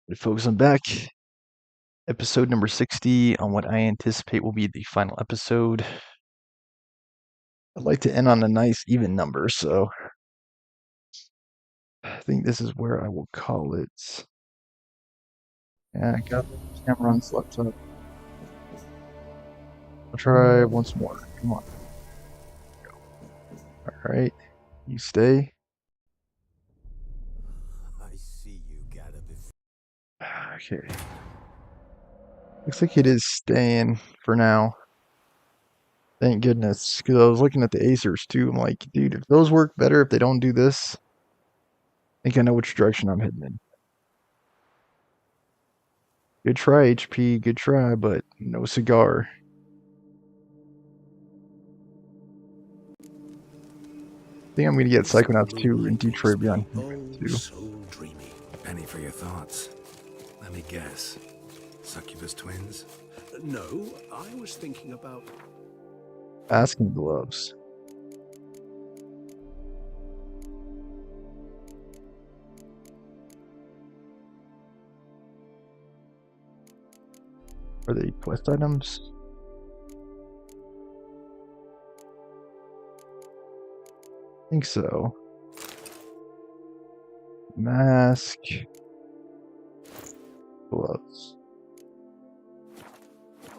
Right, folks, I'm back. Episode number 60 on what I anticipate will be the final episode. I'd like to end on a nice even number, so I think this is where I will call it. Yeah, I got the camera on this laptop. I'll try once more. Come on. Alright, you stay. I see you gather before. Okay. Looks like it is staying for now. Thank goodness, because I was looking at the Acers too. I'm like, dude, if those work better if they don't do this, I think I know which direction I'm heading in. Good try, HP, good try, but no cigar. I think I'm gonna get Psychonauts 2 and Detroit Beyond Human 2. So dreamy. Penny for your thoughts. Let me guess. Succubus twins? No, I was thinking about. Asking Gloves. Are they quest items? I think so. Mask. Gloves.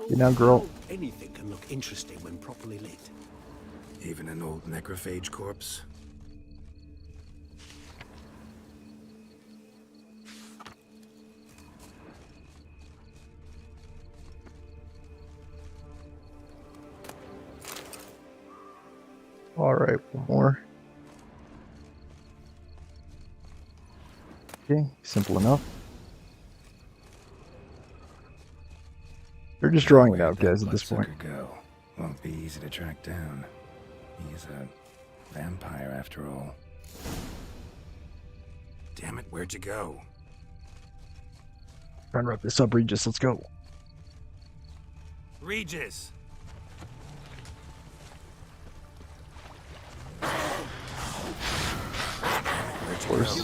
You know, girl. Anything can look interesting when properly lit. Even an old necrophage corpse? Alright, one more. Okay, simple enough. They're just drawing it out, guys, at this point. Go. Won't be easy to track down. He's a vampire after all. Damn it, where'd you go? Trying to wrap this up, Regis. Let's go. Regis! Of course.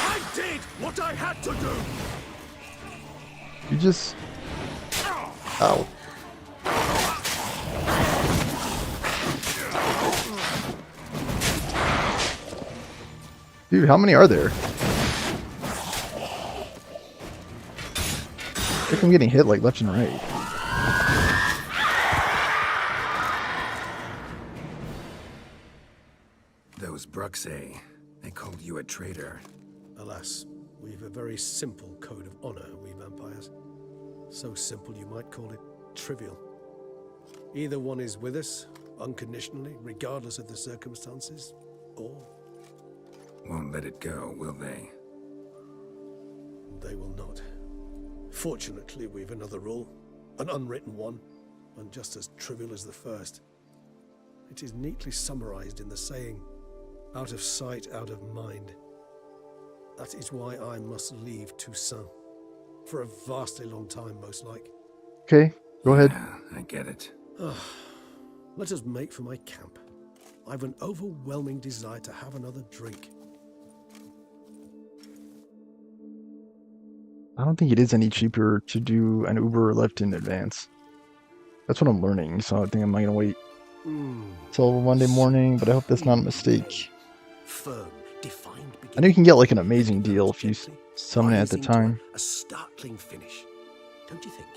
I did what I had to do! You just... Ow. Dude, how many are there? I think I'm getting hit like left and right. Those Bruxae, they called you a traitor. Alas, we've a very simple code of honor, we vampires. So simple you might call it trivial. Either one is with us, unconditionally, regardless of the circumstances, or Won't let it go, will they? they will not. Fortunately, we've another rule, an unwritten one, and just as trivial as the first. It is neatly summarized in the saying, out of sight, out of mind. That is why I must leave Toussaint. For a vastly long time, most like. Okay, go ahead. Yeah, I get it. Let us make for my camp. I've an overwhelming desire to have another drink. I don't think it is any cheaper to do an Uber or Lyft in advance. That's what I'm learning, so I think I'm not gonna wait till Monday morning, but I hope that's not a mistake. Firm, defined beginning. I know you can get like an amazing deal if you summon it at the Rising to time. a startling finish. Don't you think?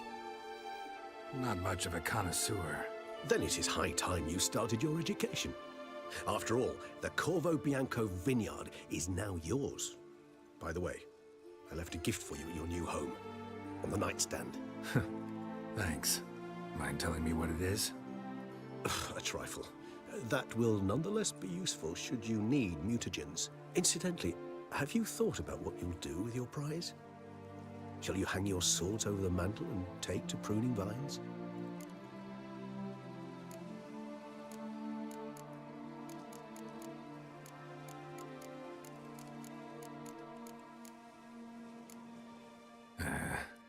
Not much of a connoisseur. Then it is high time you started your education. After all, the Corvo Bianco vineyard is now yours. By the way, I left a gift for you at your new home. On the nightstand. Thanks. Mind telling me what it is? A trifle. That will nonetheless be useful should you need mutagens. Incidentally, have you thought about what you'll do with your prize? Shall you hang your swords over the mantle and take to pruning vines?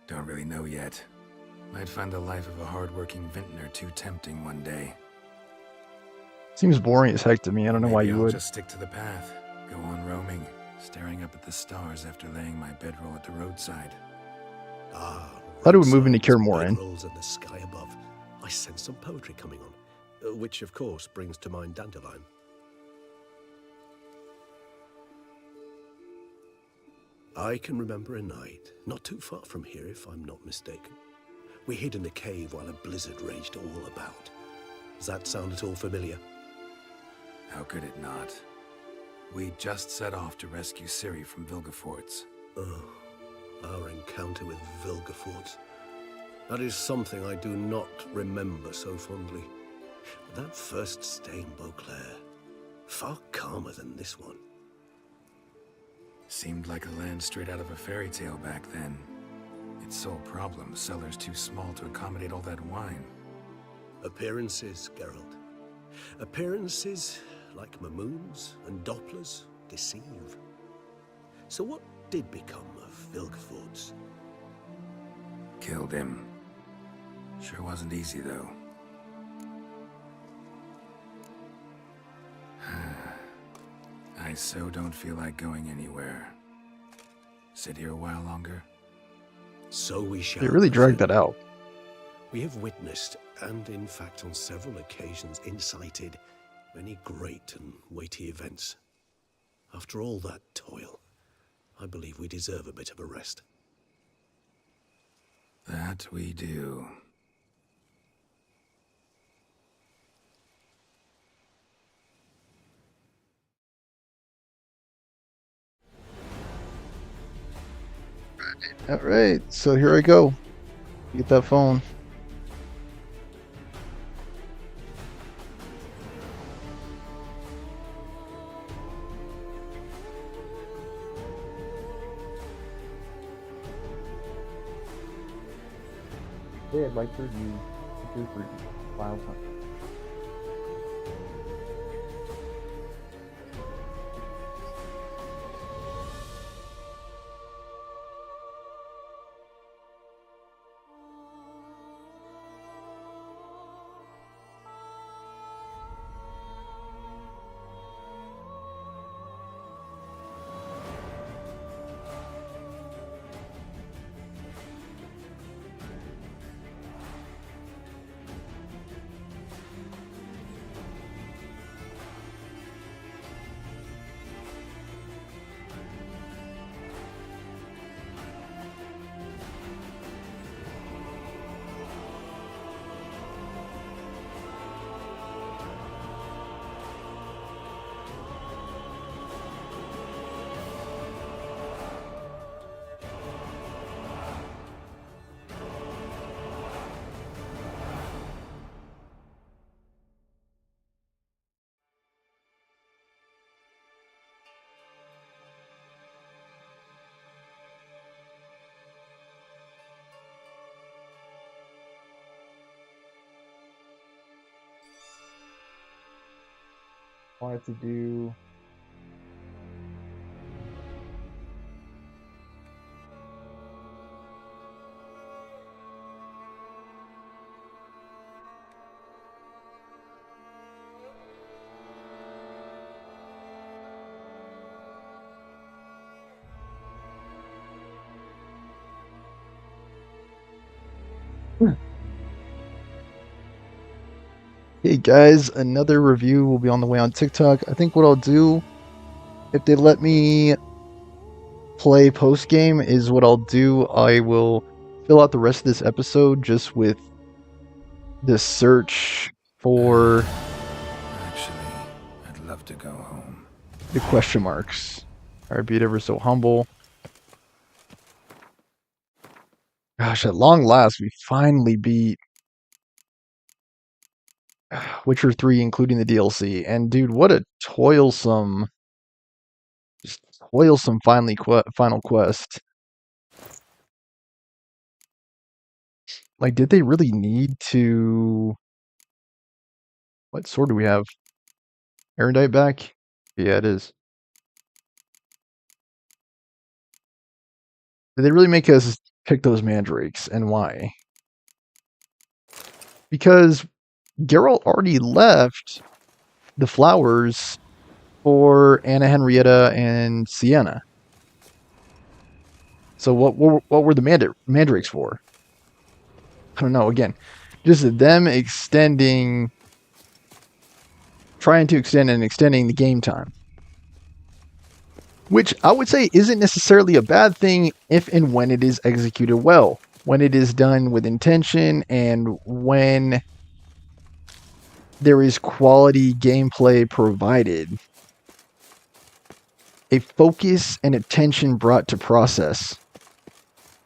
Don't really know yet. Might find the life of a hard-working vintner too tempting one day. Seems boring as heck to me. I don't know why Maybe you I'll would. just stick to the path. Go on roaming, staring up at the stars after laying my bedroll at the roadside. Ah, Thought it would move into roadsides, Kaer Morhen. bedrolls, and the sky above. I sense some poetry coming on, which of course brings to mind Dandelion. I can remember a night, not too far from here if I'm not mistaken. We hid in a cave while a blizzard raged all about. Does that sound at all familiar? How could it not? We just set off to rescue Ciri from Vilgefortz. Oh, our encounter with Vilgefortz. That is something I do not remember so fondly. But that first stay in Beauclair, far calmer than this one. Seemed like a land straight out of a fairy tale back then. Its sole problem, cellars too small to accommodate all that wine. Appearances, Geralt. Appearances, like Mamoons and Dopplers, deceive. So what did become of Vilgefortz? Killed him. Sure wasn't easy, though. I so don't feel like going anywhere. Sit here a while longer? So we shall. They really dragged Phil. that out. We have witnessed, and in fact on several occasions incited, many great and weighty events. After all that toil, I believe we deserve a bit of a rest. That we do. Alright, so here I go. Get that phone. Hey, I'd like to review Wild Hunt. Wanted to do Hey guys, another review will be on the way on TikTok. I think what I'll do, if they let me play post game, is what I'll do. I will fill out the rest of this episode just with the search for Actually, I'd love to go home. the question marks. Alright, be it ever so humble. Gosh, at long last, we finally beat Witcher 3, including the DLC. And dude, what a toilsome, just toilsome final quest. Like, did they really need to... What sword do we have? Erendite back? Yeah, it is. Did they really make us pick those mandrakes, and why? Because Geralt already left the flowers for Anna Henrietta and Sienna. So what were the mandrakes for? I don't know. Again, just them trying to extend and extending the game time, which I would say isn't necessarily a bad thing if and when it is executed well, when it is done with intention, and when there is quality gameplay provided. A focus and attention brought to process.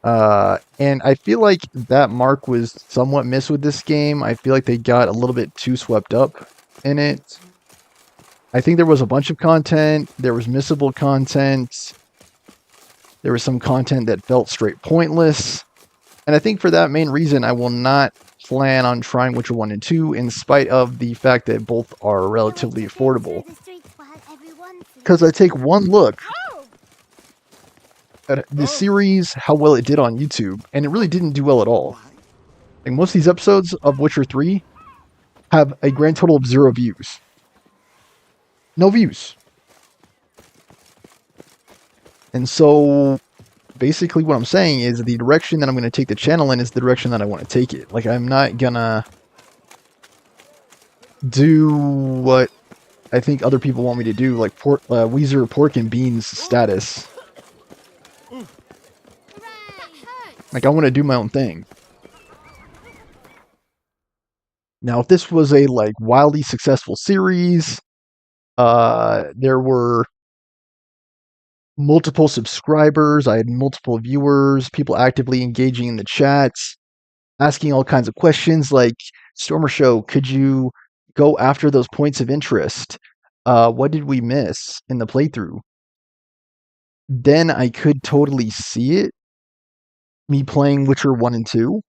And I feel like that mark was somewhat missed with this game. I feel like they got a little bit too swept up in it. I think there was a bunch of content. There was missable content. There was some content that felt straight pointless. And I think for that main reason, I will not plan on trying Witcher 1 and 2, in spite of the fact that both are relatively affordable. Because I take one look at the series, how well it did on YouTube, and it really didn't do well at all. Like, most of these episodes of Witcher 3 have a grand total of 0 views. No views. And so, basically what I'm saying is the direction that I'm going to take the channel in is the direction that I want to take it. Like, I'm not gonna do what I think other people want me to do, like Weezer Pork and Beans status. Like, I want to do my own thing. Now, if this was a, like, wildly successful series, there were multiple subscribers, I had multiple viewers, people actively engaging in the chats, asking all kinds of questions like, Stormer Show, could you go after those points of interest? What did we miss in the playthrough? Then I could totally see it, me playing Witcher 1 and 2.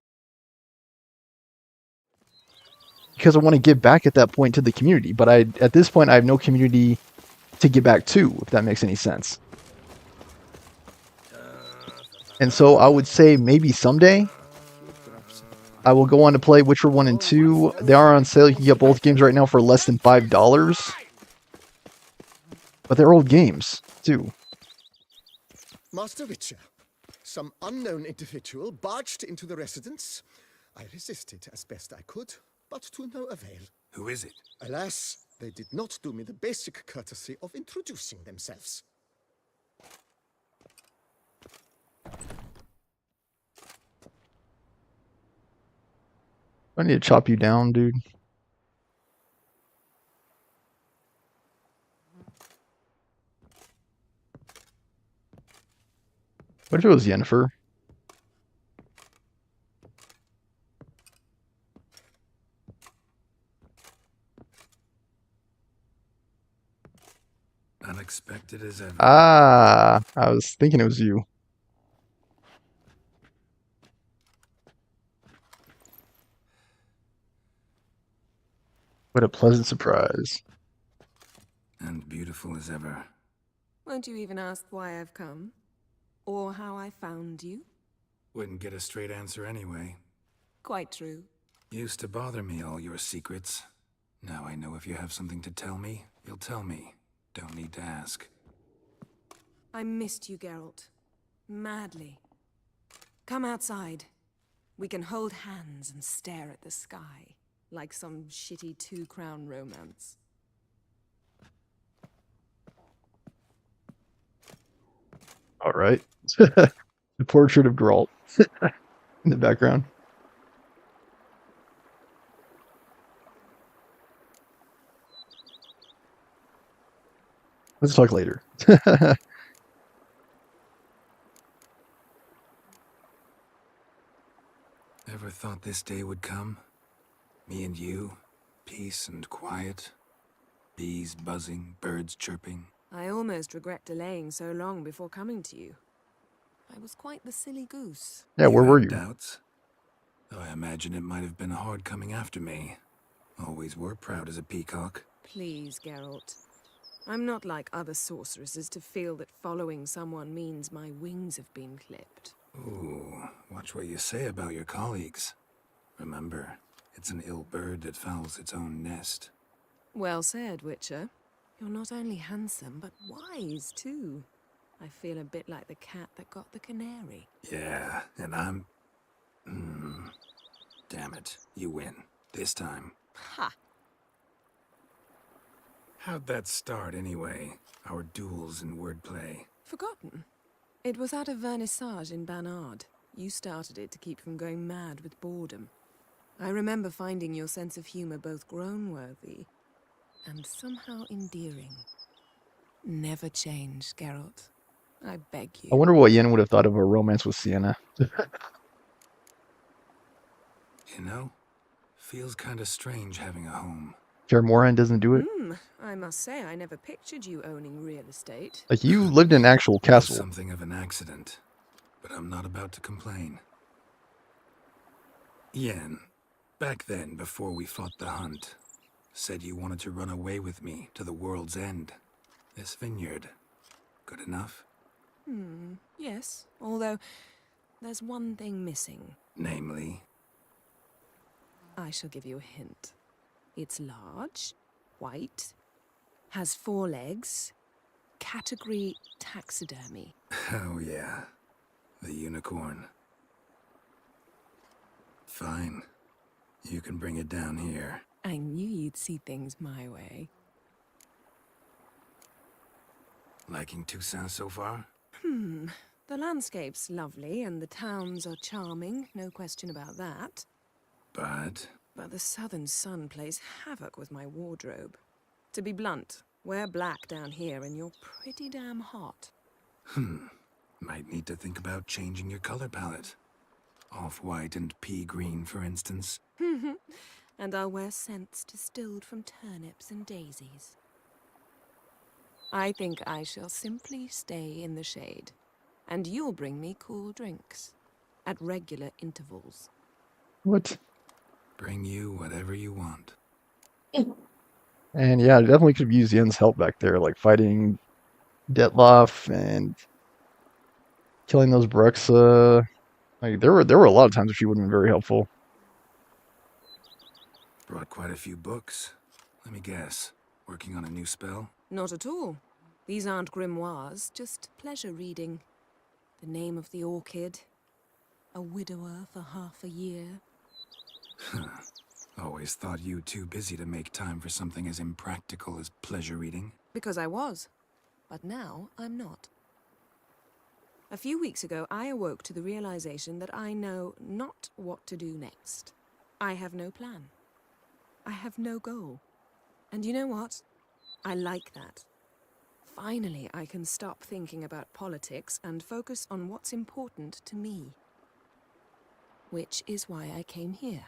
Because I want to give back at that point to the community. But at this point, I have no community to give back to, if that makes any sense. And so I would say maybe someday I will go on to play Witcher 1 and 2. They are on sale. You can get both games right now for less than $5. But they're old games, too. Master Witcher, some unknown individual barged into the residence. I resisted as best I could, but to no avail. Who is it? Alas, they did not do me the basic courtesy of introducing themselves. I need to chop you down, dude. What if it was Yennefer? Unexpected as ever. Ah, I was thinking it was you. What a pleasant surprise. And beautiful as ever. Won't you even ask why I've come? Or how I found you? Wouldn't get a straight answer anyway. Quite true. Used to bother me, all your secrets. Now I know if you have something to tell me, you'll tell me. Don't need to ask. I missed you, Geralt. Madly. Come outside. We can hold hands and stare at the sky, like some shitty two-crown romance. All right. The portrait of Geralt in the background. Let's talk later. Ever thought this day would come? Me and you, peace and quiet. Bees buzzing, birds chirping. I almost regret delaying so long before coming to you. I was quite the silly goose. Yeah, where were had you? Doubts? Though I imagine it might have been hard coming after me. Always were proud as a peacock. Please, Geralt. I'm not like other sorceresses to feel that following someone means my wings have been clipped. Ooh, watch what you say about your colleagues. Remember, it's an ill bird that fouls its own nest. Well said, Witcher. You're not only handsome, but wise, too. I feel a bit like the cat that got the canary. Yeah, and I'm... Damn it, you win. This time. Ha! How'd that start, anyway? Our duels and wordplay. Forgotten. It was at a vernissage in Banard. You started it to keep from going mad with boredom. I remember finding your sense of humor both groan-worthy and somehow endearing. Never change, Geralt. I beg I you. wonder what Yen would have thought of a romance with Sienna. You know, feels kinda strange having a home. Kaer Morhen doesn't do it. I must say I never pictured you owning real estate. Like, you lived in an actual It was castle. something of an accident, but I'm not about to complain. Yen, back then, before we fought the hunt, said you wanted to run away with me to the world's end. This vineyard, good enough? Yes, although there's one thing missing. Namely, I shall give you a hint. It's large, white, has 4 legs, category taxidermy. oh yeah, the unicorn. Fine, you can bring it down here. I knew you'd see things my way. Liking Toussaint so far? The landscape's lovely and the towns are charming, no question about that. But But the southern sun plays havoc with my wardrobe. To be blunt, wear black down here and you're pretty damn hot. might need to think about changing your color palette. Off-white and pea green, for instance. And I'll wear scents distilled from turnips and daisies. I think I shall simply stay in the shade. And you'll bring me cool drinks. At regular intervals. What? Bring you whatever you want. And yeah, I definitely could have used Yen's help back there, like fighting Detloff and killing those Bruxa. Like, there were a lot of times where she would have been very helpful. Brought quite a few books. Let me guess. Working on a new spell? Not at all. These aren't grimoires, just pleasure reading. The Name of the Orchid. A widower for half a year. Always thought you too busy to make time for something as impractical as pleasure reading. Because I was. But now I'm not. A few weeks ago, I awoke to the realization that I know not what to do next. I have no plan. I have no goal. And you know what? I like that. Finally, I can stop thinking about politics and focus on what's important to me. Which is why I came here.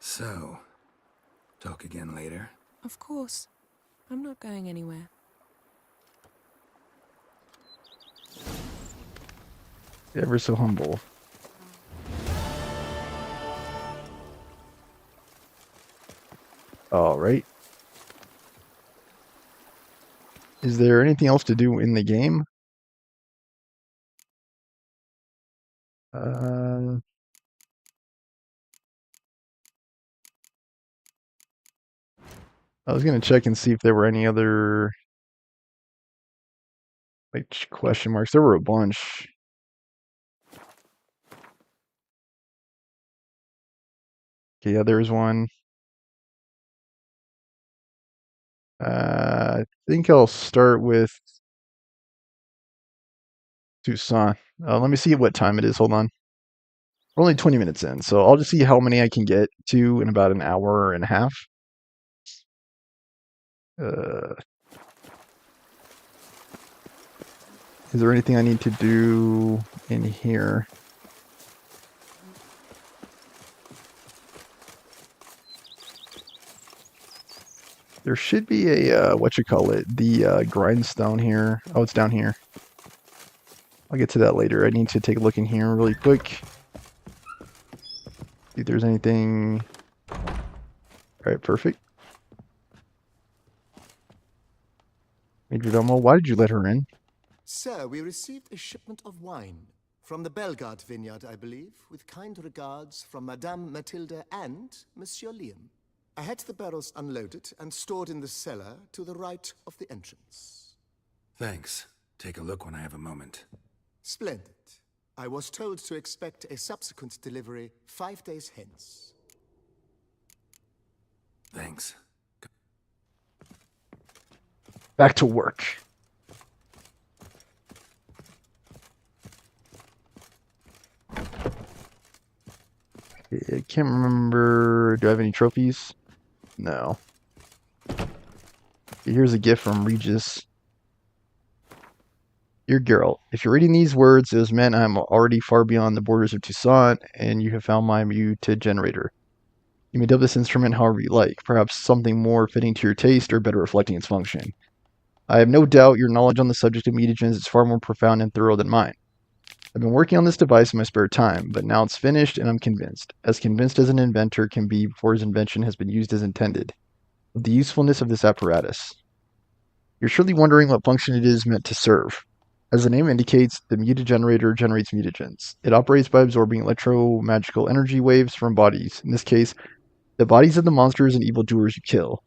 So, talk again later. Of course. I'm not going anywhere. Ever so humble. All right. Is there anything else to do in the game? I was gonna check and see if there were any other like question marks. There were a bunch. Okay, yeah, there's one. I think I'll start with Toussaint. Let me see what time it is. Hold on. We're only 20 minutes in, so I'll just see how many I can get to in about an hour and a half. Is there anything I need to do in here? There should be a, the grindstone here. Oh, it's down here. I'll get to that later. I need to take a look in here really quick. See if there's anything. All right, perfect. Majordomo, why did you let her in? Sir, we received a shipment of wine from the Belgard vineyard, I believe, with kind regards from Madame Matilda and Monsieur Liam. I had the barrels unloaded and stored in the cellar to the right of the entrance. Thanks. Take a look when I have a moment. Splendid. I was told to expect a subsequent delivery 5 days hence. Thanks. Back to work. I can't remember. Do I have any trophies? No. Here's a gift from Regis. Dear Geralt, if you're reading these words, it was meant I am already far beyond the borders of Toussaint, and you have found my muted generator. You may dub this instrument however you like, perhaps something more fitting to your taste or better reflecting its function. I have no doubt your knowledge on the subject of mutagens is far more profound and thorough than mine. I've been working on this device in my spare time, but now it's finished and I'm convinced as an inventor can be before his invention has been used as intended, of the usefulness of this apparatus. You're surely wondering what function it is meant to serve. As the name indicates, the mutagenerator generates mutagens. It operates by absorbing electromagical energy waves from bodies, in this case, the bodies of the monsters and evildoers you kill.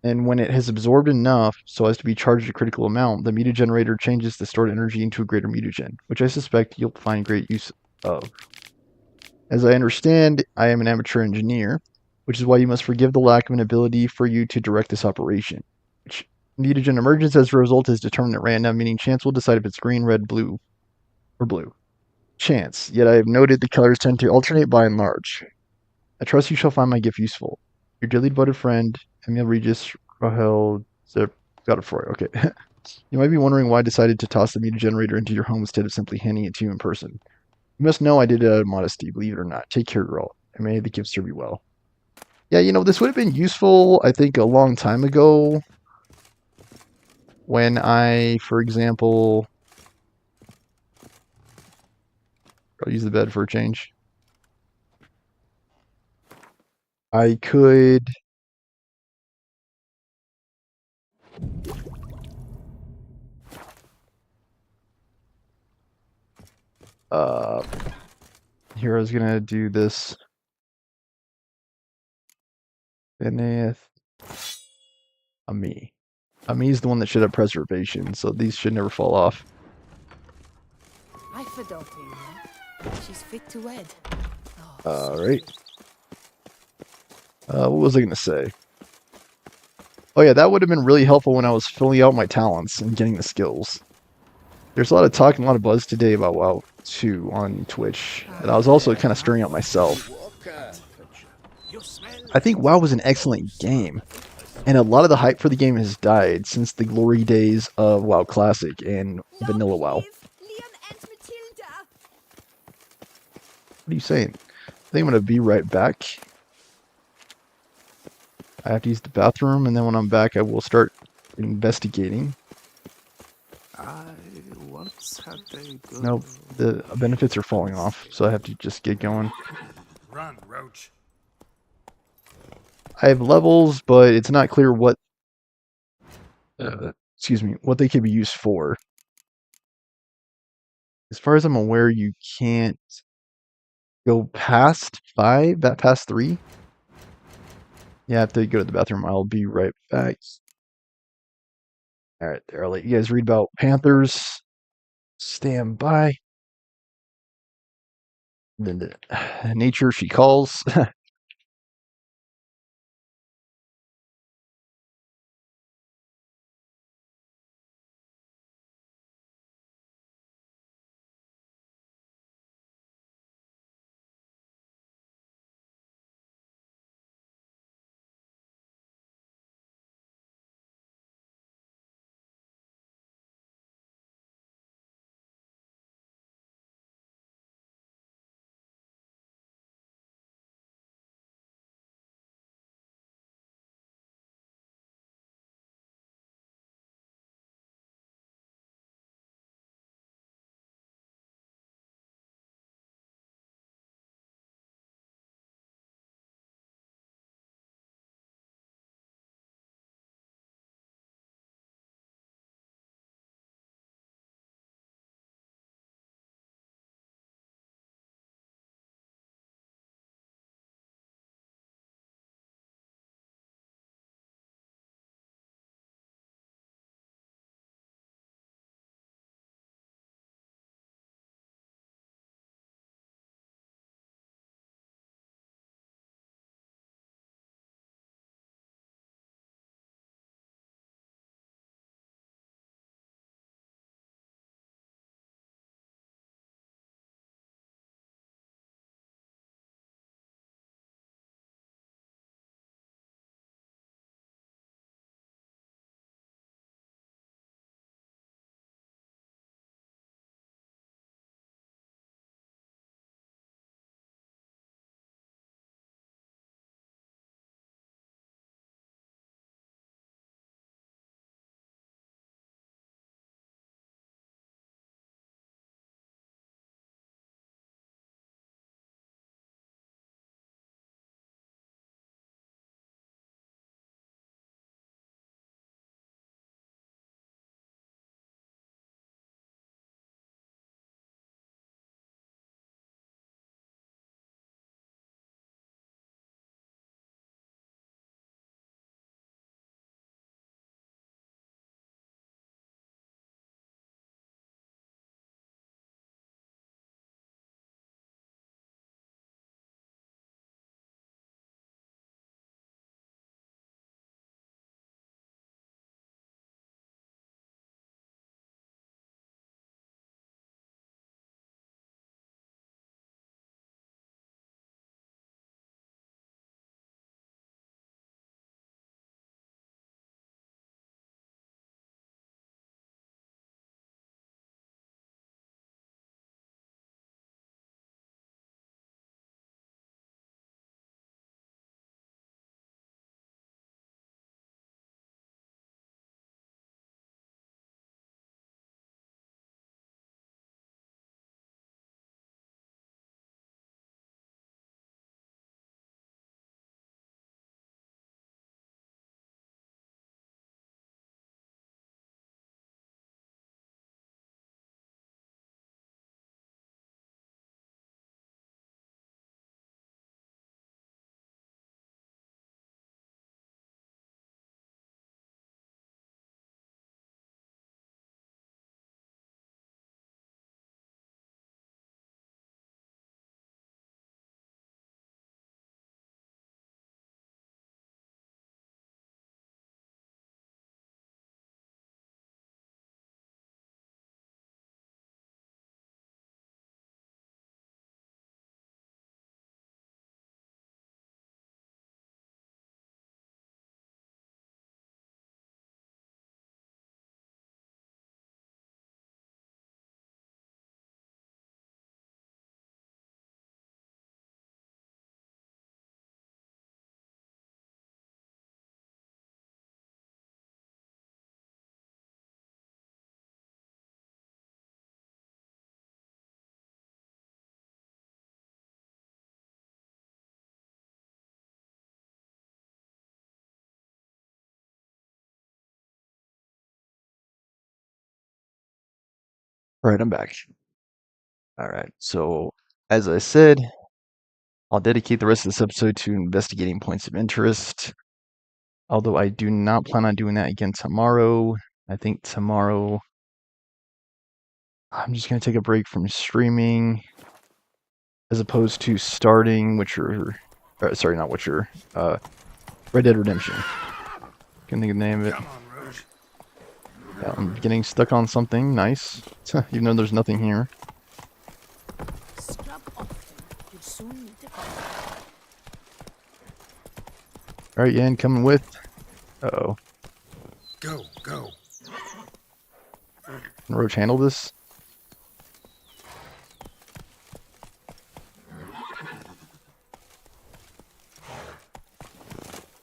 And when it has absorbed enough so as to be charged a critical amount, the mutagenerator changes the stored energy into a greater mutagen, which I suspect you'll find great use of. As I understand, I am an amateur engineer, which is why you must forgive the lack of an ability for you to direct this operation. Which mutagen emergence as a result is determined at random, meaning chance will decide if it's green, red, blue, or blue. Chance, yet I have noted the colors tend to alternate by and large. I trust you shall find my gift useful. Your dearly devoted friend, Emil Regis Rahel Zip Godefroy. Okay. You might be wondering why I decided to toss the mutagenerator into your home instead of simply handing it to you in person. You must know I did it out of modesty, believe it or not. Take care, girl, and may the gift serve you well. Yeah, this would have been useful, I think, a long time ago. When I, for example, I'll use the bed for a change. I could here I was gonna do this. Beneth Ami. Ami is the one that should have preservation, so these should never fall off. I've a daughter, you know. She's fit to wed. Alright. What was I gonna say? Oh yeah, that would have been really helpful when I was filling out my talents and getting the skills. There's a lot of talk and a lot of buzz today about WoW 2 on Twitch, and I was also kind of stirring up myself. I think WoW was an excellent game, and a lot of the hype for the game has died since the glory days of WoW Classic and Vanilla WoW. What are you saying? I think I'm going to be right back. I have to use the bathroom, and then when I'm back, I will start investigating. Nope, the benefits are falling off, so I have to just get going. Run, Roach. I have levels, but it's not clear what, what they could be used for. As far as I'm aware, you can't go past 5, past 3. Yeah, I have to go to the bathroom. I'll be right back. Alright, there. I'll let you guys read about Panthers. Stand by. Then nature she calls. Alright, I'm back. Alright, so as I said, I'll dedicate the rest of this episode to investigating points of interest. Although I do not plan on doing that again tomorrow. I think tomorrow I'm just going to take a break from streaming as opposed to starting Witcher, sorry, not Witcher, Red Dead Redemption. Can't think of the name of it. Come on, Rouge. Yeah, I'm getting stuck on something nice, even though there's nothing here. Scrub often. You'll soon need a break. Alright, Yan, coming with. Uh-oh. Go, go. Can Roach handle this?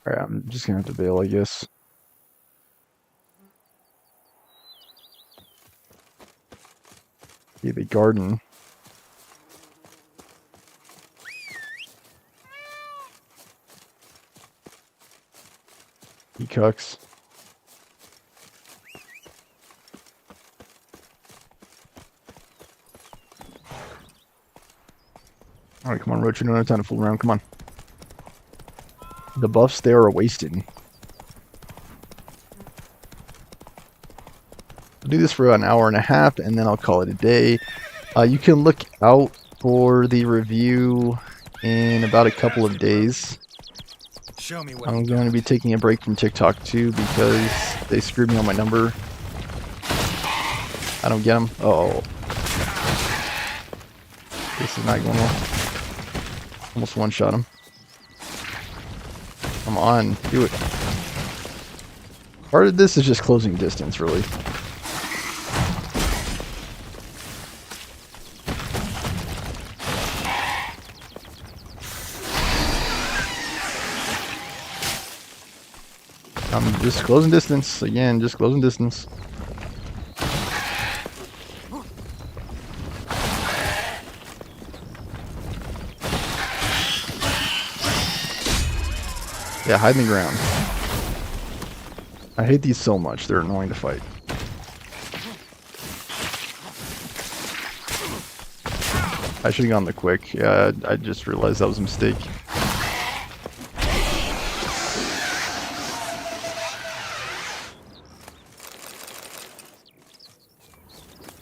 Alright, I'm just gonna have to bail, I guess. Yeah, the garden. Peacocks. Alright, come on, Roach, you don't have time to fool around, come on. The buffs there are wasted. I'll do this for an hour and a half, and then I'll call it a day. You can look out for the review in about a couple of days. Show me what I'm going to be taking a break from TikTok too because they screwed me on my number. I don't get them. Oh, this is not going well. Almost one-shot him. Come on, do it. Part of this is just closing distance, really. I'm just closing distance. Again, just closing distance. Yeah, hide in the ground. I hate these so much. They're annoying to fight. I should have gone the quick. Yeah, I just realized that was a mistake.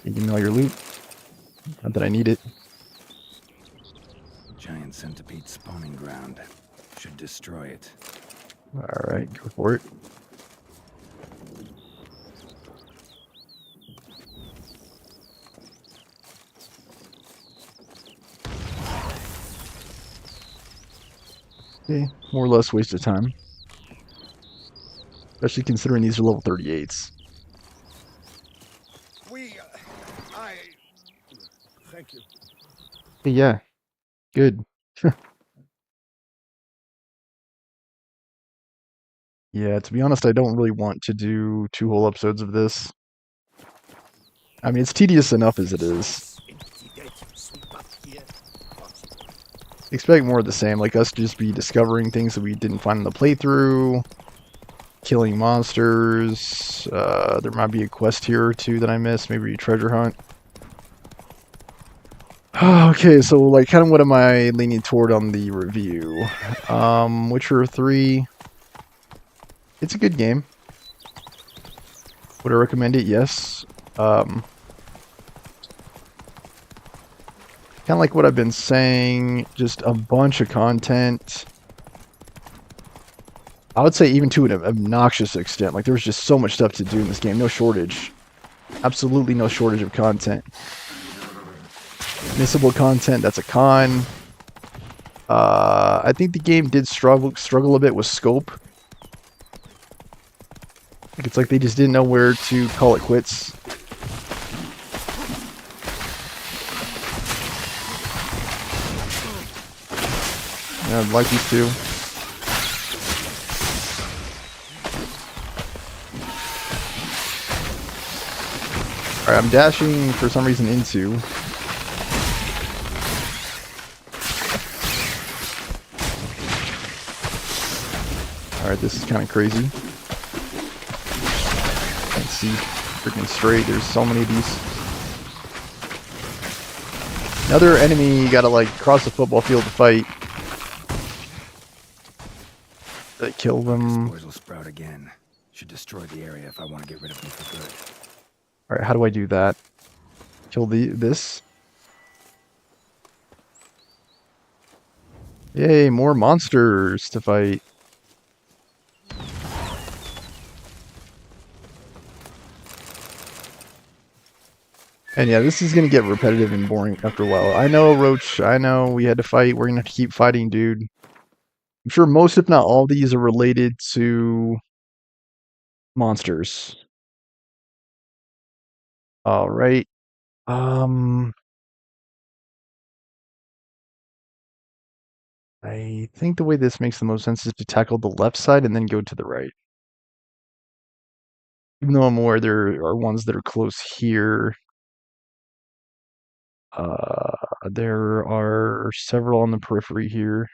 You give me all your loot. Not that I need it. Giant centipede spawning ground. Should destroy it. Alright, go for it. Okay, more or less waste of time. Especially considering these are level 38s. Thank you. Hey, yeah, good. Yeah, to be honest, I don't really want to do 2 whole episodes of this. I mean, it's tedious enough as it is. Expect more of the same, like us just be discovering things that we didn't find in the playthrough, killing monsters, there might be a quest here or two that I missed, maybe a treasure hunt. Okay, so like kind of what am I leaning toward on the review? Witcher 3, it's a good game. Would I recommend it? Yes. Kind of like what I've been saying, just a bunch of content. I would say even to an obnoxious extent. Like there's just so much stuff to do in this game. No shortage. Absolutely no shortage of content. Missable content, that's a con. I think the game did struggle a bit with scope. It's like they just didn't know where to call it quits. Yeah, I like these two. Alright, I'm dashing for some reason into. Alright, this is kind of crazy. Can't see freaking straight. There's so many of these. Another enemy you gotta like cross the football field to fight. That kill them. Spores will sprout again. Should destroy the area if I want to get rid of them for good. Alright, how do I do that? Kill this. Yay, more monsters to fight. And yeah, this is gonna get repetitive and boring after a while. I know, Roach, I know we had to fight. We're gonna have to keep fighting, dude. I'm sure most, if not all, these are related to monsters. Alright. I think the way this makes the most sense is to tackle the left side and then go to the right. Even though I'm aware there are ones that are close here. There are several on the periphery here.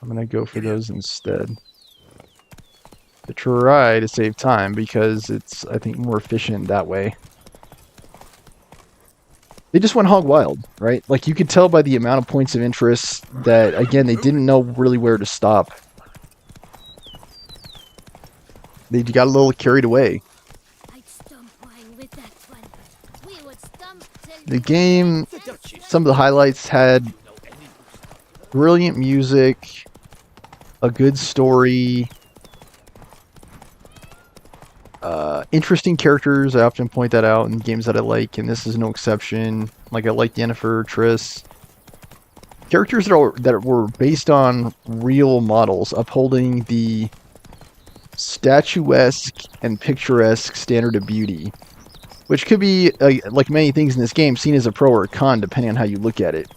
I'm gonna go for those instead. To try to save time because it's, I think, more efficient that way. They just went hog wild, right? Like you could tell by the amount of points of interest that, again, they didn't know really where to stop. They got a little carried away. I'd stomp wine with that one. We would stomp till The game, some of the highlights had brilliant music, a good story, interesting characters. I often point that out in games that I like, and this is no exception. Like I like Yennefer, Triss. Characters that were based on real models, upholding the statuesque and picturesque standard of beauty, which could be, like many things in this game, seen as a pro or a con depending on how you look at it.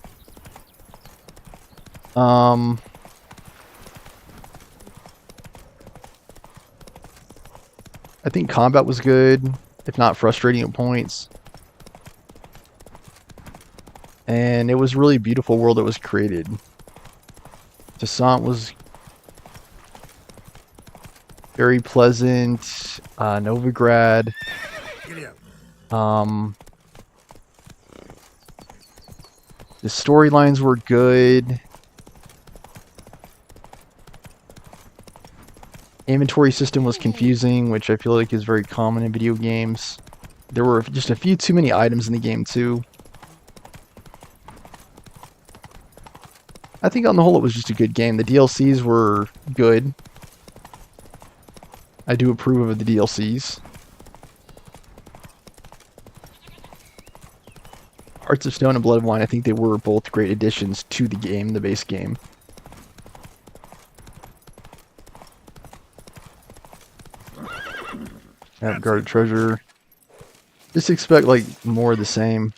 I think combat was good, if not frustrating at points. And it was a really beautiful world that was created. Descent was very pleasant. Novigrad. The storylines were good. Inventory system was confusing, which I feel like is very common in video games. There were just a few too many items in the game too. I think on the whole it was just a good game. The DLCs were good. I do approve of the DLCs. Hearts of Stone and Blood of Wine, I think they were both great additions to the game, the base game. Guarded treasure. Just expect like more of the same.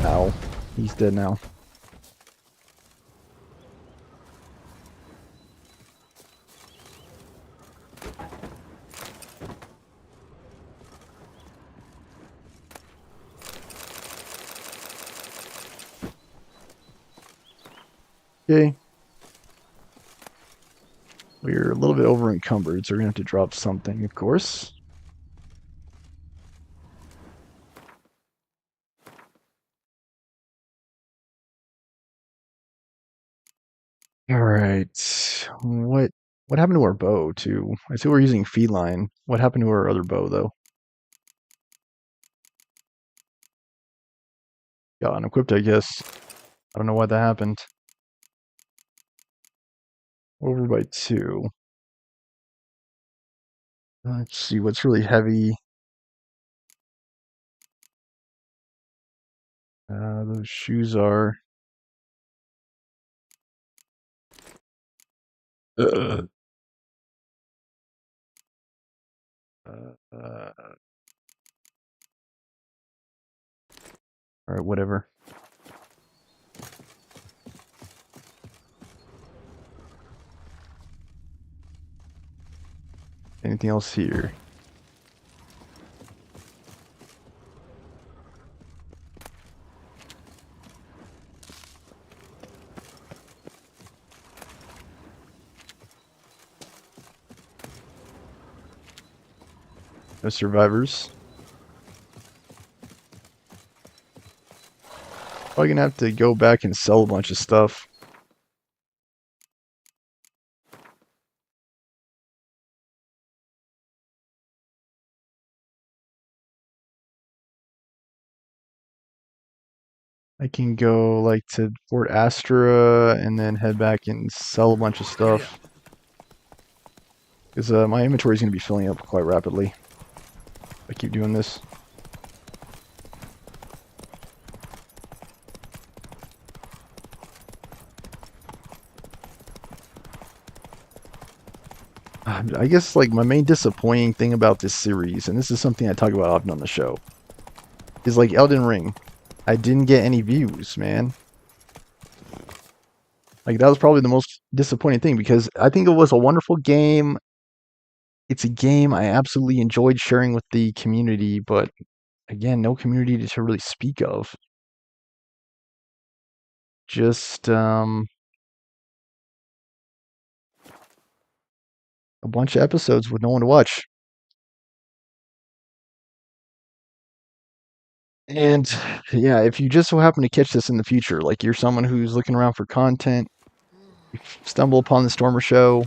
Ow. He's dead now. Okay. We're a little bit over encumbered, so we're gonna have to drop something, of course. Alright. What happened to our bow too? I see we're using feline. What happened to our other bow though? Got unequipped, I guess. I don't know why that happened. Over by 2. Let's see what's really heavy. Those shoes are. Uh, Alright, whatever. Anything else here? No survivors. Probably gonna have to go back and sell a bunch of stuff. I can go like to Fort Astra and then head back and sell a bunch of stuff. Because my inventory is going to be filling up quite rapidly. If I keep doing this. I guess like my main disappointing thing about this series, and this is something I talk about often on the show, is like Elden Ring. I didn't get any views, man. Like that was probably the most disappointing thing because I think it was a wonderful game. It's a game I absolutely enjoyed sharing with the community, but again, no community to really speak of. Just a bunch of episodes with no one to watch. And yeah, if you just so happen to catch this in the future, like you're someone who's looking around for content, you stumble upon the Stormer show,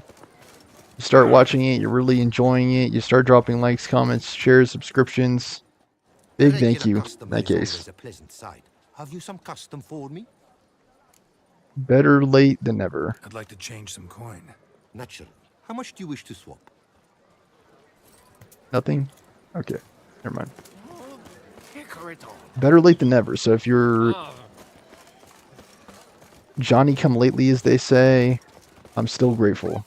you start watching it, you're really enjoying it, you start dropping likes, comments, shares, subscriptions. Big thank Regular you in customer that is case. always a pleasant sight. Have you some custom for me? Better late than never. I'd like to change some coin. Naturally. How much do you wish to swap? Nothing? Okay, never mind. Better late than never. So if you're Johnny come lately, as they say, I'm still grateful.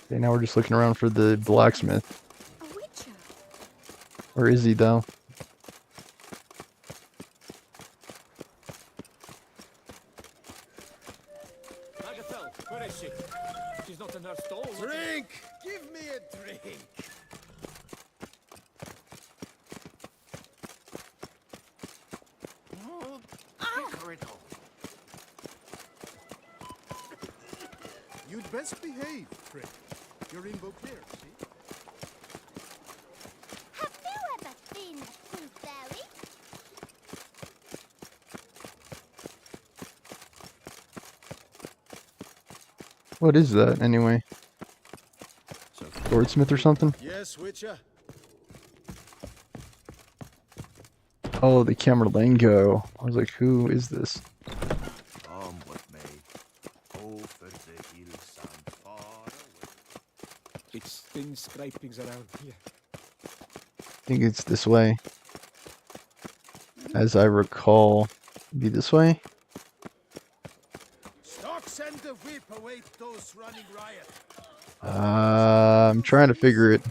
Okay, now we're just looking around for the blacksmith. Where is he, though? Agatha, where is she? She's not in her stall. Drink! Give me a drink! You'd best behave, prick. You're in Beauclair, see? Have you ever seen a tooth fairy? What is that, anyway? Swordsmith or something? Yes, Witcher? Oh, the Camerlengo. I was like, who is this? Come with me. Over the hills and far away. It's thin scrapings around here. I think it's this way. As I recall, be this way? Stock send the whip await those running riot. I'm trying to figure it.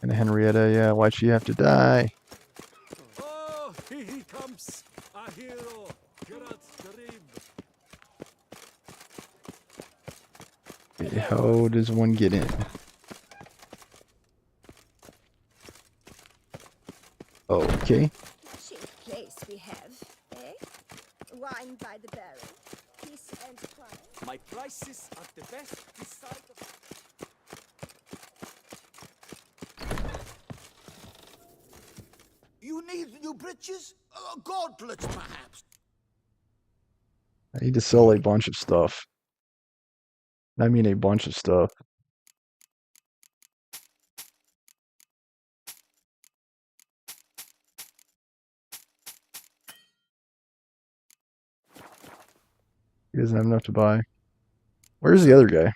And Henrietta, yeah, why'd she have to die? Oh, here he comes. A hero. Geralt's dream. Okay, how does one get in? Okay. Cheap place we have, eh? Wine by the barrel, peace and quiet. My prices are the best this side of... You need new breeches? Gauntlets, perhaps? I need to sell a bunch of stuff. I mean a bunch of stuff. He doesn't have enough to buy. Where's the other guy?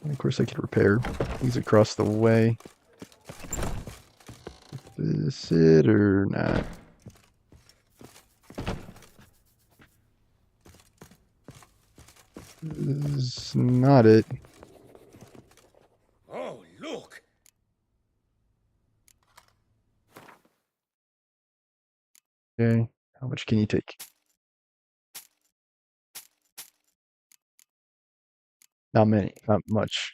And of course I could repair. He's across the way. Is this it or not? This is not it. Oh, look! Okay. How much can you take? Not many, not much.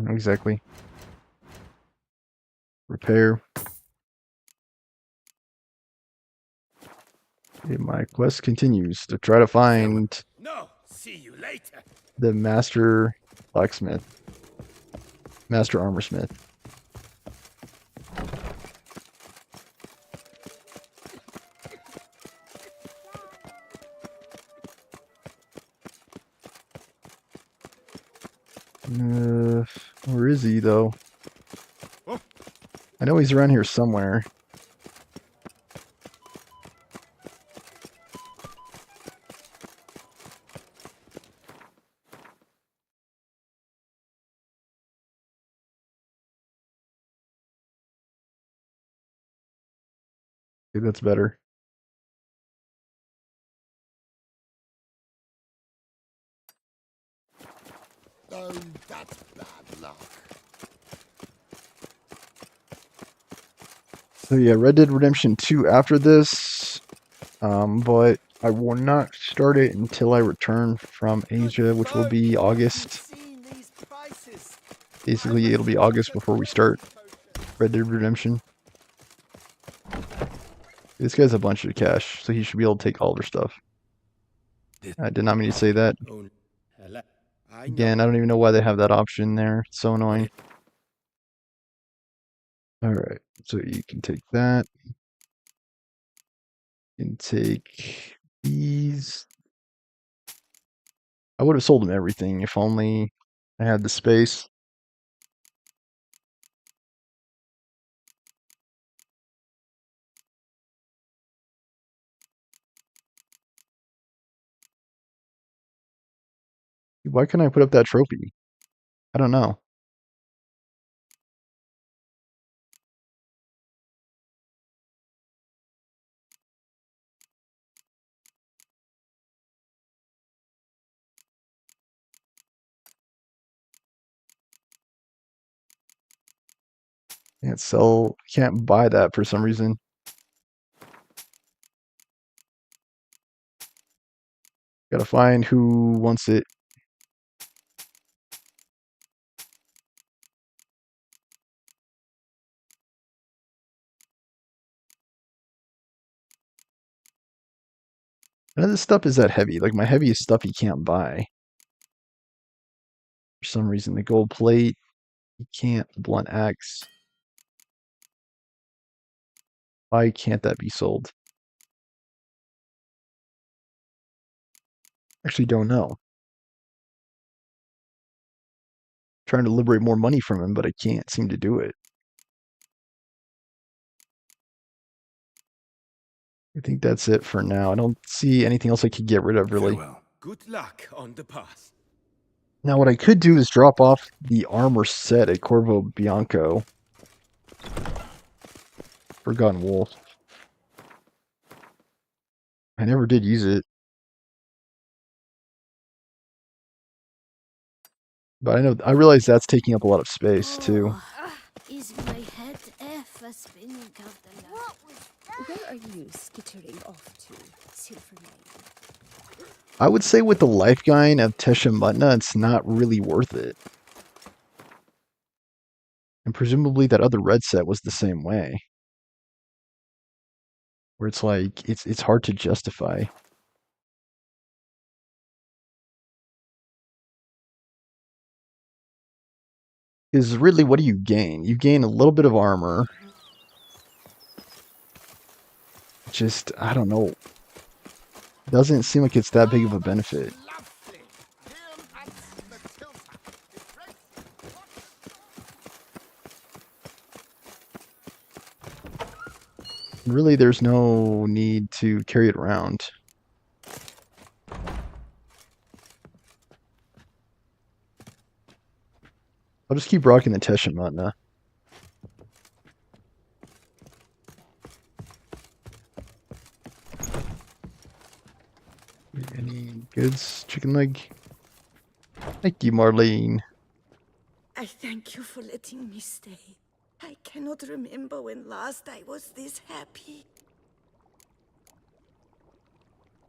Exactly. Repair. Okay, my quest continues to try to find No, see you later. the master blacksmith, master armorsmith. Where is he though? I know he's around here somewhere. Okay, that's better. Oh, that's bad luck. So yeah, Red Dead Redemption 2 after this, but I will not start it until I return from Asia, which will be August. Basically, it'll be August before we start Red Dead Redemption. This guy's a bunch of cash, so he should be able to take all their stuff. I did not mean to say that. Again, I don't even know why they have that option there. It's so annoying. Alright, so you can take that. You can take these. I would have sold him everything if only I had the space. Why couldn't I put up that trophy? I don't know. Can't sell, can't buy that for some reason. Gotta find who wants it. None of this stuff is that heavy. Like my heaviest stuff you can't buy. For some reason, the gold plate, you can't. The blunt axe. Why can't that be sold? Actually don't know. Trying to liberate more money from him, but I can't seem to do it. I think that's it for now. I don't see anything else I could get rid of, really. Farewell. Good luck on the path. Now, what I could do is drop off the armor set at Corvo Bianco. Forgotten Wolf. I never did use it. But I realize that's taking up a lot of space, too. Is my head ever spinning out the night? What was that? Where are you skittering off to, Silvermane? I would say with the life guide of Tesha Mutna, it's not really worth it. And presumably that other red set was the same way. Where it's like, it's hard to justify. Is really, what do you gain? You gain a little bit of armor. Just, I don't know. Doesn't seem like it's that big of a benefit. Really, there's no need to carry it around. I'll just keep rocking the Tesha Mutna. Any goods? Chicken leg? Thank you, Marlene. I thank you for letting me stay. I cannot remember when last I was this happy.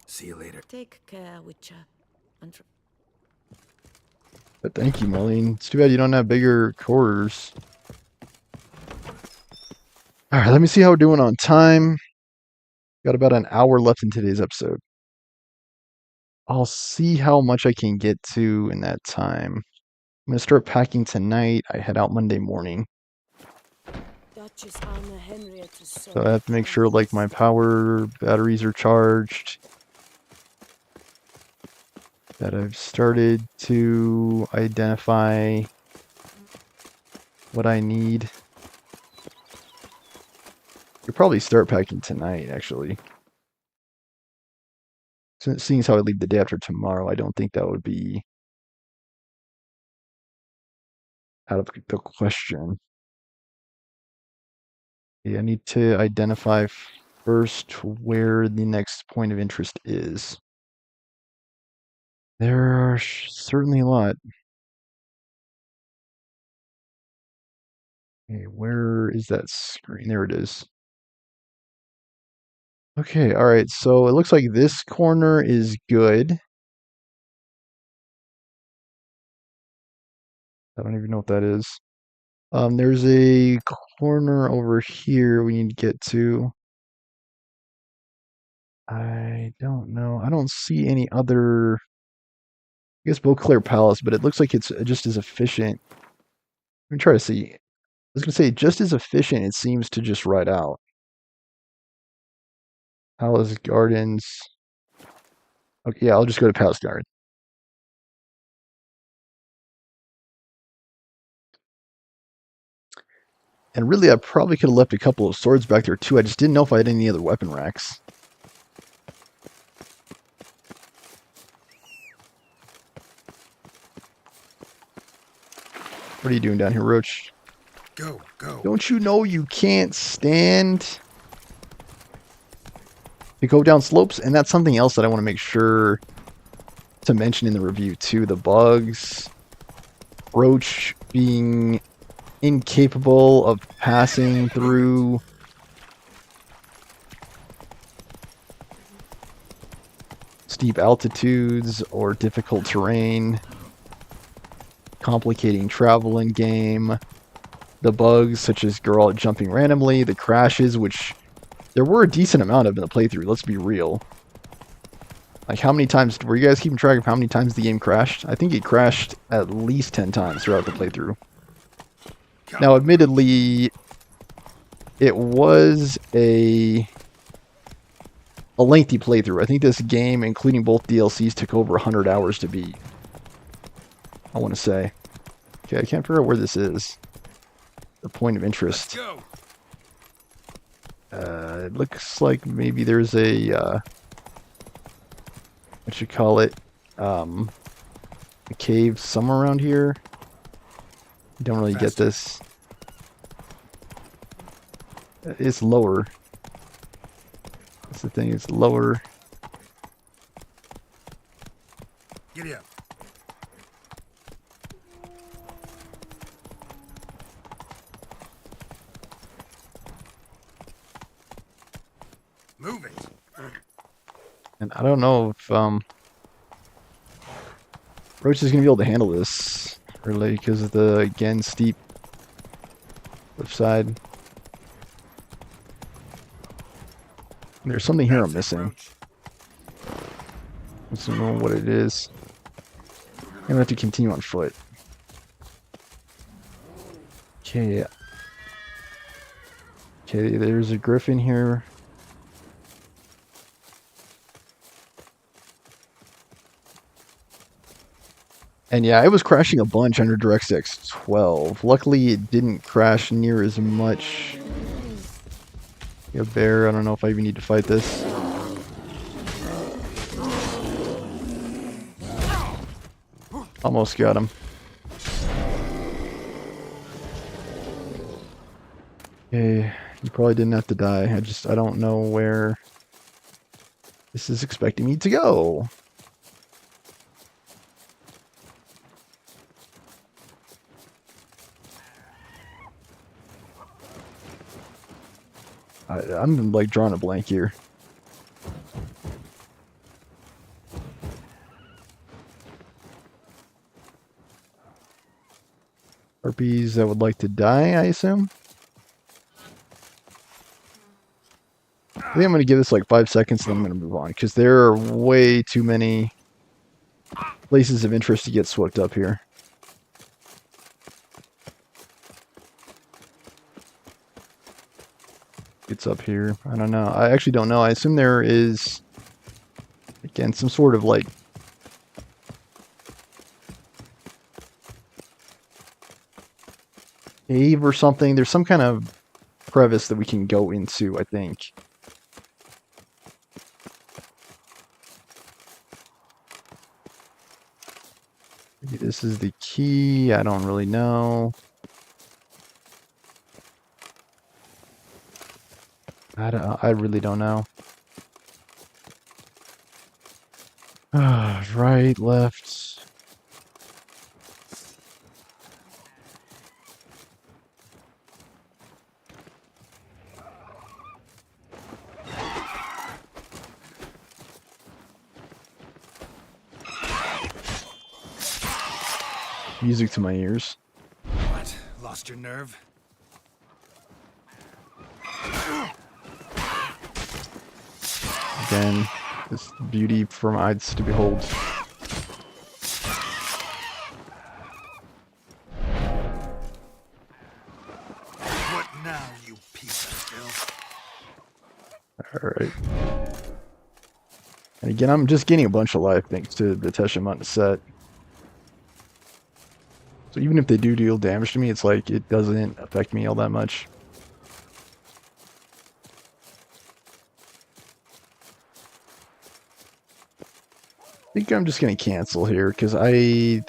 See you later. Take care, Witcher. and But thank you, Marlene. It's too bad you don't have bigger quarters. Alright, let me see how we're doing on time. Got about an hour left in today's episode. I'll see how much I can get to in that time. I'm going to start packing tonight. I head out Monday morning. Duchess Anna Henrietta's So I have to make sure like my power batteries are charged. That I've started to identify what I need. You'll probably start packing tonight, actually. Seeing as how I leave the day after tomorrow, I don't think that would be out of the question. Yeah, I need to identify first where the next point of interest is. There are certainly a lot. Okay, where is that screen? There it is. Okay, alright, so it looks like this corner is good. I don't even know what that is. There's a corner over here we need to get to. I don't know. I don't see any other. I guess Beauclair Palace, but it looks like it's just as efficient. Let me try to see. I was going to say, just as efficient, it seems to just ride out. Palace Gardens. Okay, yeah, I'll just go to Palace Garden. And really, I probably could have left a couple of swords back there too. I just didn't know if I had any other weapon racks. What are you doing down here, Roach? Go, go. Don't you know you can't stand to go down slopes? And that's something else that I want to make sure to mention in the review too. The bugs. Roach being incapable of passing through steep altitudes or difficult terrain, complicating travel in game, the bugs such as Geralt jumping randomly, the crashes, which there were a decent amount of in the playthrough, let's be real. Like, how many times, were you guys keeping track of how many times the game crashed? I think it crashed at least 10 times throughout the playthrough. Now, admittedly, it was a lengthy playthrough. I think this game, including both DLCs, took over 100 hours to beat. I want to say. Okay, I can't figure out where this is. The point of interest. It looks like maybe there's a, what you call it, a cave somewhere around here. Don't really get this. It's lower. That's the thing, it's lower. Giddy up. Move it. And I don't know if Roach is gonna be able to handle this really because of the, again, steep cliffside. There's something here I'm missing. I don't know what it is. I'm gonna have to continue on foot. Okay. Okay, there's a griffin here. And yeah, it was crashing a bunch under DirectX 12. Luckily, it didn't crash near as much. A bear, I don't know if I even need to fight this. Almost got him. Okay, you probably didn't have to die. I don't know where this is expecting me to go. I'm like drawing a blank here. Harpies that would like to die, I assume. I think I'm going to give this like 5 seconds and then I'm going to move on because there are way too many places of interest to get swept up here. It's up here. I don't know. I actually don't know. I assume there is, again, some sort of like cave or something. There's some kind of crevice that we can go into, I think. Maybe this is the key. I don't really know. I really don't know. Right, left. Music to my ears. What? Lost your nerve? Again, this beauty for my eyes to behold. What now, you piece of filth? Alright. And again, I'm just getting a bunch of life thanks to the Teshimut set. So even if they do deal damage to me, it's like it doesn't affect me all that much. I think I'm just gonna cancel here because I'm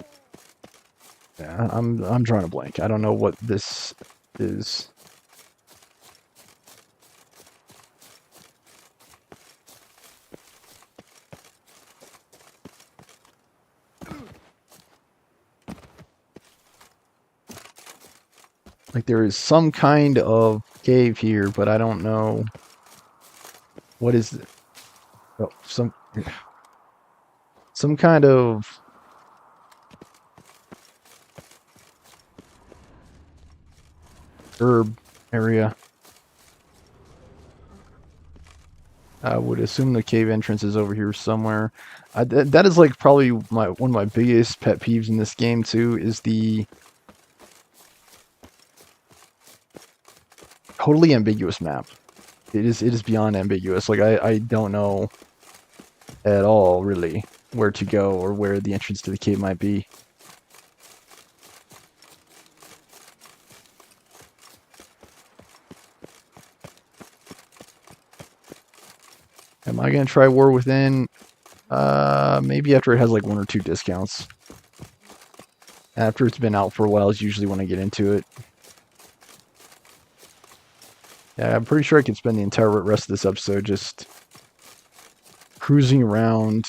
drawing a blank. I don't know what this is. Like there is some kind of cave here, but I don't know what is it. Oh, some kind of herb area. I would assume the cave entrance is over here somewhere. That is like probably one of my biggest pet peeves in this game too, is the totally ambiguous map. It is beyond ambiguous. Like I don't know at all really where to go or where the entrance to the cave might be. Am I gonna try War Within? Maybe after it has like 1 or 2 discounts. After it's been out for a while is usually when I get into it. Yeah, I'm pretty sure I could spend the entire rest of this episode just cruising around.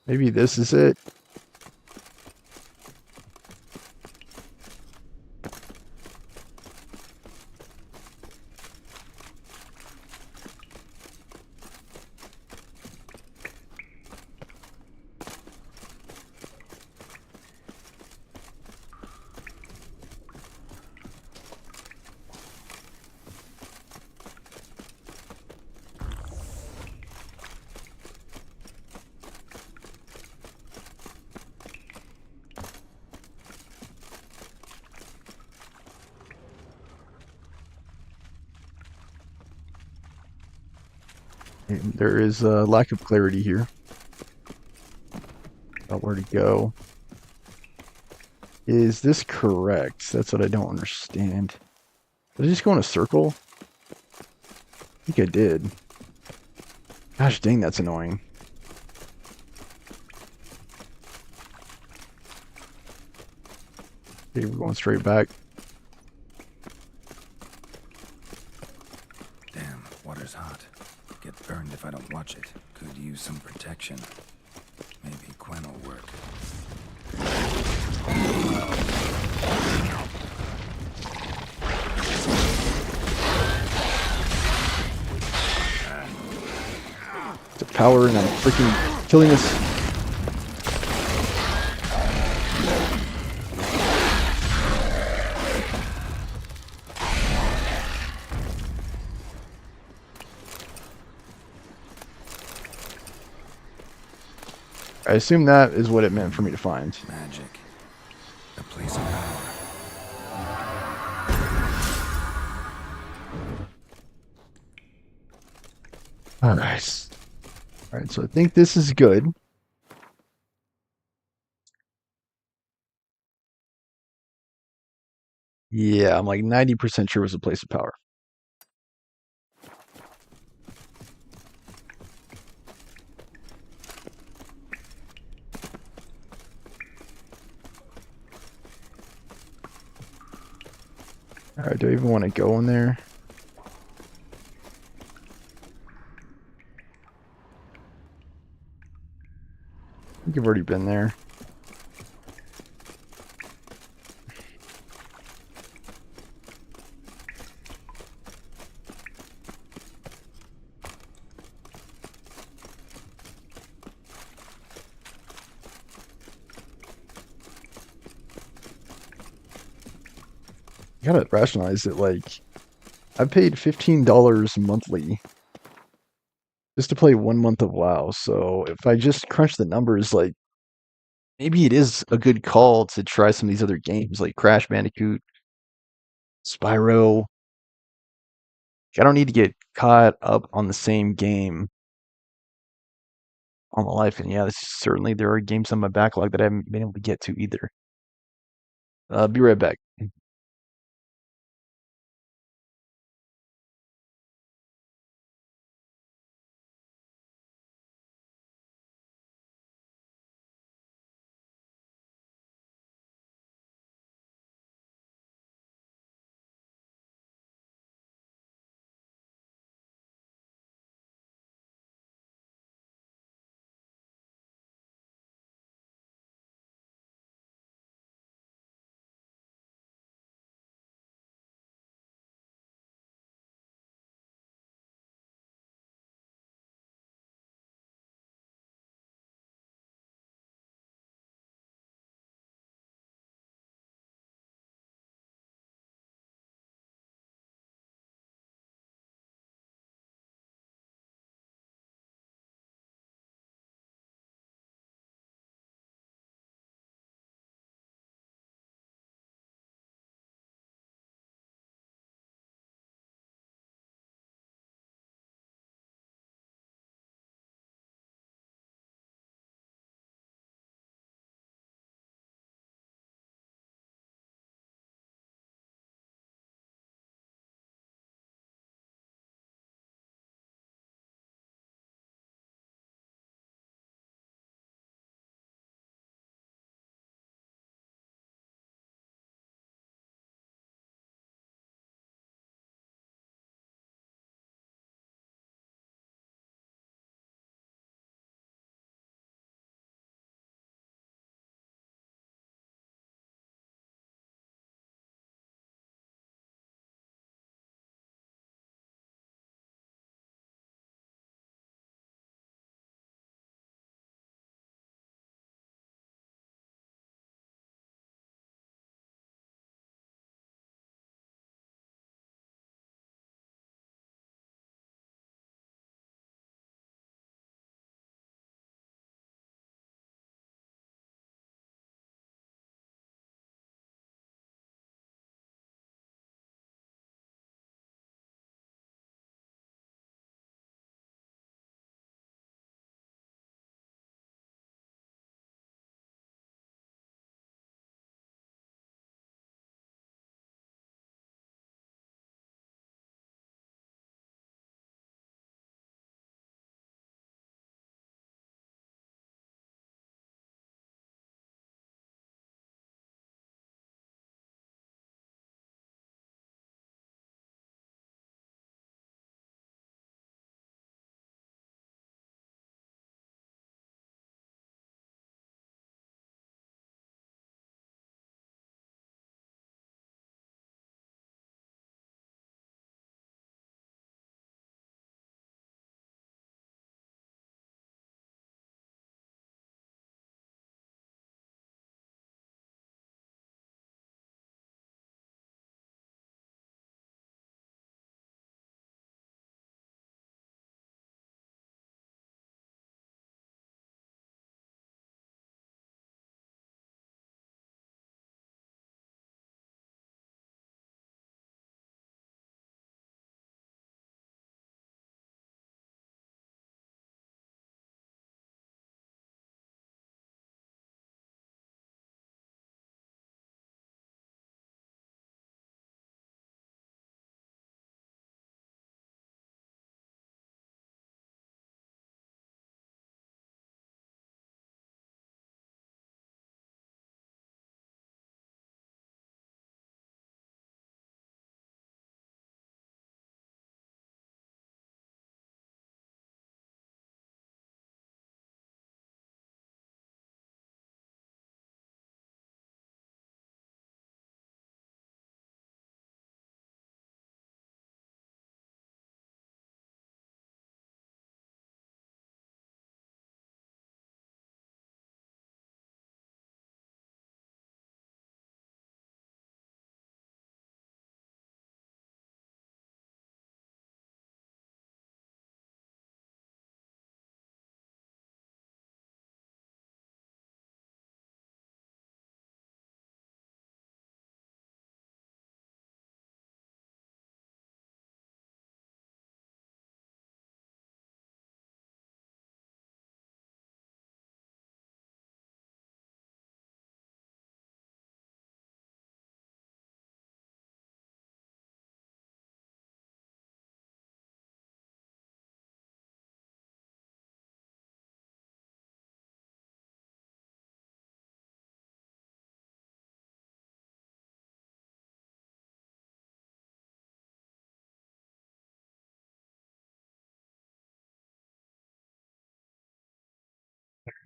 Maybe this is it. There is a lack of clarity here about where to go. Is this correct? That's what I don't understand. Did I just go in a circle? I think I did. Gosh dang, that's annoying. Okay, we're going straight back. Damn, water's hot. Get burned if I don't watch it. Could use some protection. Maybe Quen will work. It's a power and I'm freaking killing this. I assume that is what it meant for me to find. Magic. A place of power. Alright. Alright, so I think this is good. Yeah, I'm like 90% sure it was a place of power. Alright, do I even want to go in there? I think I've already been there. You gotta rationalize it, like, I paid $15 monthly just to play 1 month of WoW, so if I just crunch the numbers, like, maybe it is a good call to try some of these other games, like Crash Bandicoot, Spyro. I don't need to get caught up on the same game all my life, and yeah, this certainly there are games on my backlog that I haven't been able to get to either. Be right back.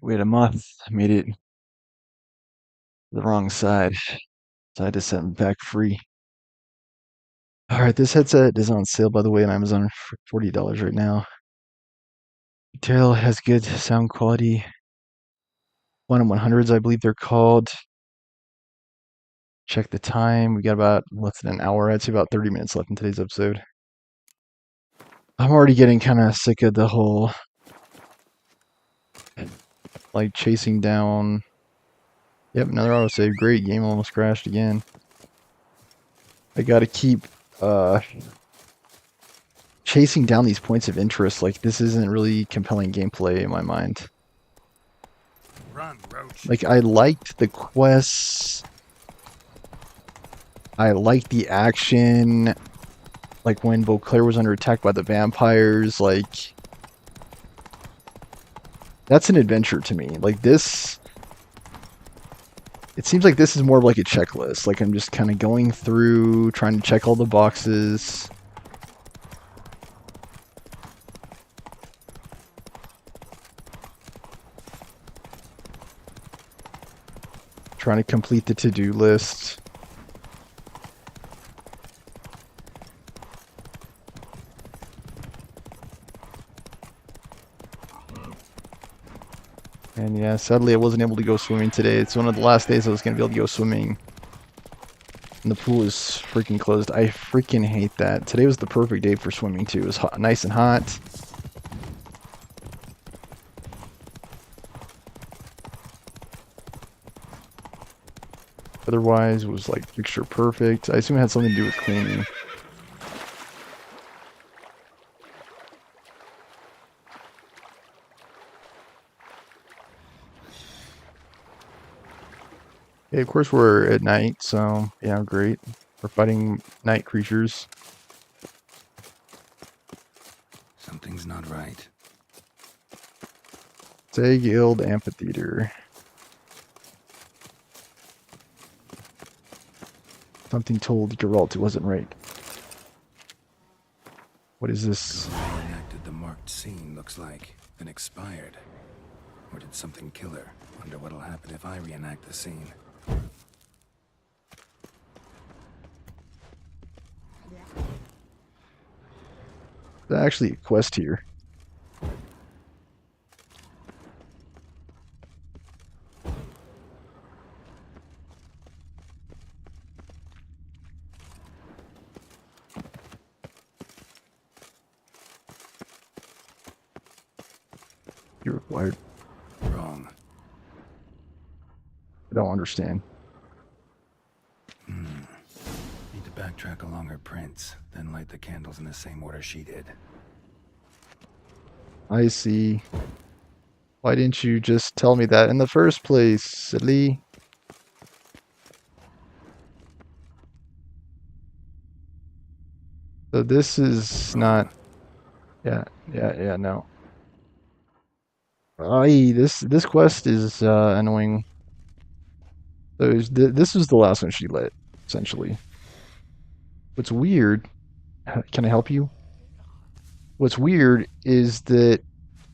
we had a moth made it the wrong side, so I had to set him back free. All right, this headset is on sale, by the way, on Amazon for $40 right now. Detail has good sound quality. Quantum 100s, I believe they're called. Check the time. We got about less than an hour. I'd say about 30 minutes left in today's episode. I'm already getting kind of sick of the whole, like, chasing down. Yep, another autosave. Great. Game almost crashed again. I gotta keep chasing down these points of interest. Like, this isn't really compelling gameplay in my mind. Run, Roach. Like, I liked the quests. I liked the action. Like, when Beauclair was under attack by the vampires. Like, that's an adventure to me. Like, this... It seems like this is more of like a checklist. Like, I'm just kind of going through, trying to check all the boxes. Trying to complete the to-do list. And yeah, sadly I wasn't able to go swimming today. It's one of the last days I was going to be able to go swimming. And the pool is freaking closed. I freaking hate that. Today was the perfect day for swimming too. It was hot, nice and hot. Otherwise, it was like picture perfect. I assume it had something to do with cleaning. Okay, of course we're at night, so yeah, great. We're fighting night creatures. Something's not right. Say Guild Amphitheater. Something told Geralt it wasn't right. What is this? Reenacted the marked scene, looks like, then expired. Or did something kill her? Wonder what'll happen if I reenact the scene. There's actually a quest here. You're required. Wrong. I don't understand. Need to backtrack along her prints, then light the candles in the same order she did. I see. Why didn't you just tell me that in the first place, silly? So this is not... Yeah, no. This quest is annoying. So this is the last one she lit, essentially. What's weird... Can I help you? What's weird is that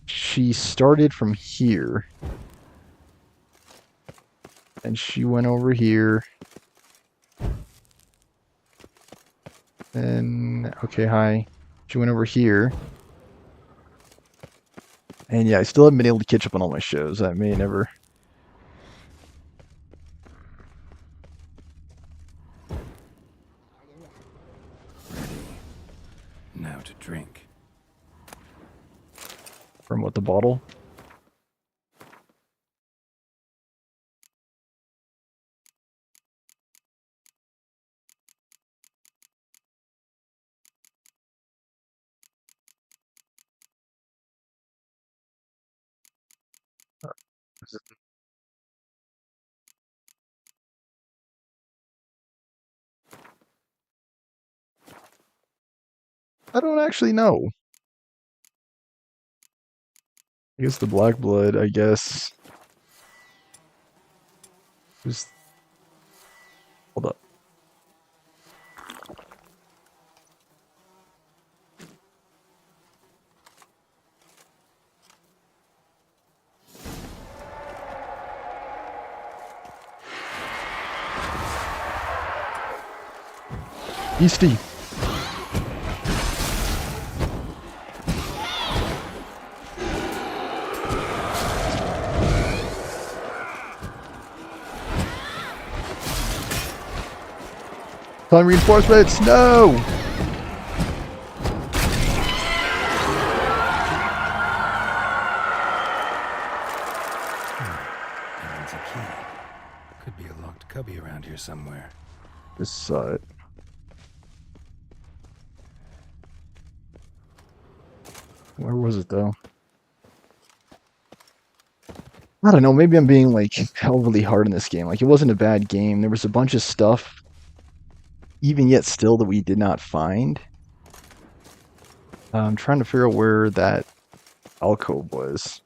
she started from here. And she went over here. Then, okay, hi. She went over here. And yeah, I still haven't been able to catch up on all my shows. I may never... Now to drink. From what, the bottle? I don't actually know. I guess the black blood, I guess. Just hold up. Beastie. Calling reinforcements! No! There's a key. Could be a locked cubby around here somewhere. Just saw it. Where was it though? I don't know, maybe I'm being like overly hard in this game. Like it wasn't a bad game. There was a bunch of stuff, even yet still, that we did not find. I'm trying to figure out where that alcove was.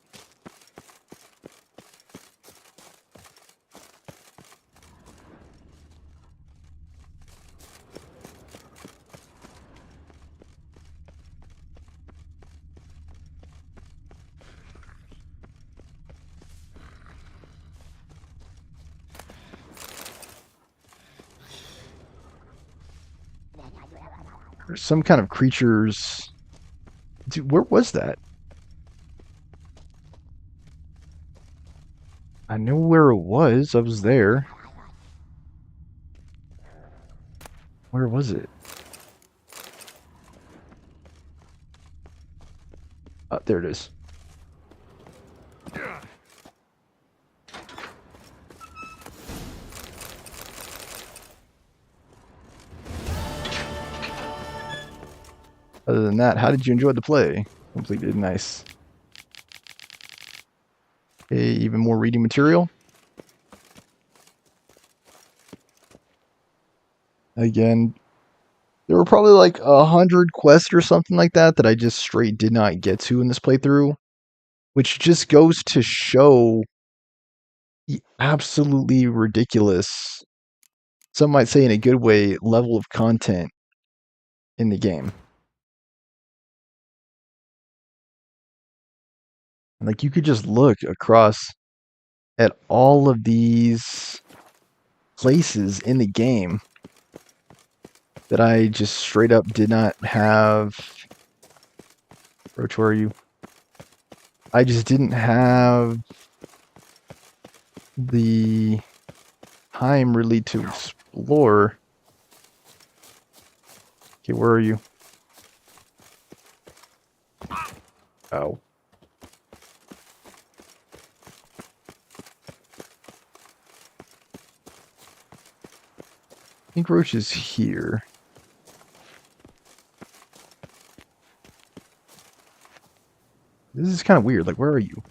There's some kind of creatures. Dude, where was that? I know where it was. I was there. Where was it? There it is. Other than that, how did you enjoy the play? Completed. Nice. Okay, even more reading material. Again, there were probably like 100 quests or something like that that I just straight did not get to in this playthrough, which just goes to show the absolutely ridiculous, some might say in a good way, level of content in the game. Like you could just look across at all of these places in the game that I just straight up did not have. Roach, where are you? I just didn't have the time really to explore. Okay, where are you? Oh. I think Roach is here. This is kind of weird. Like, where are you?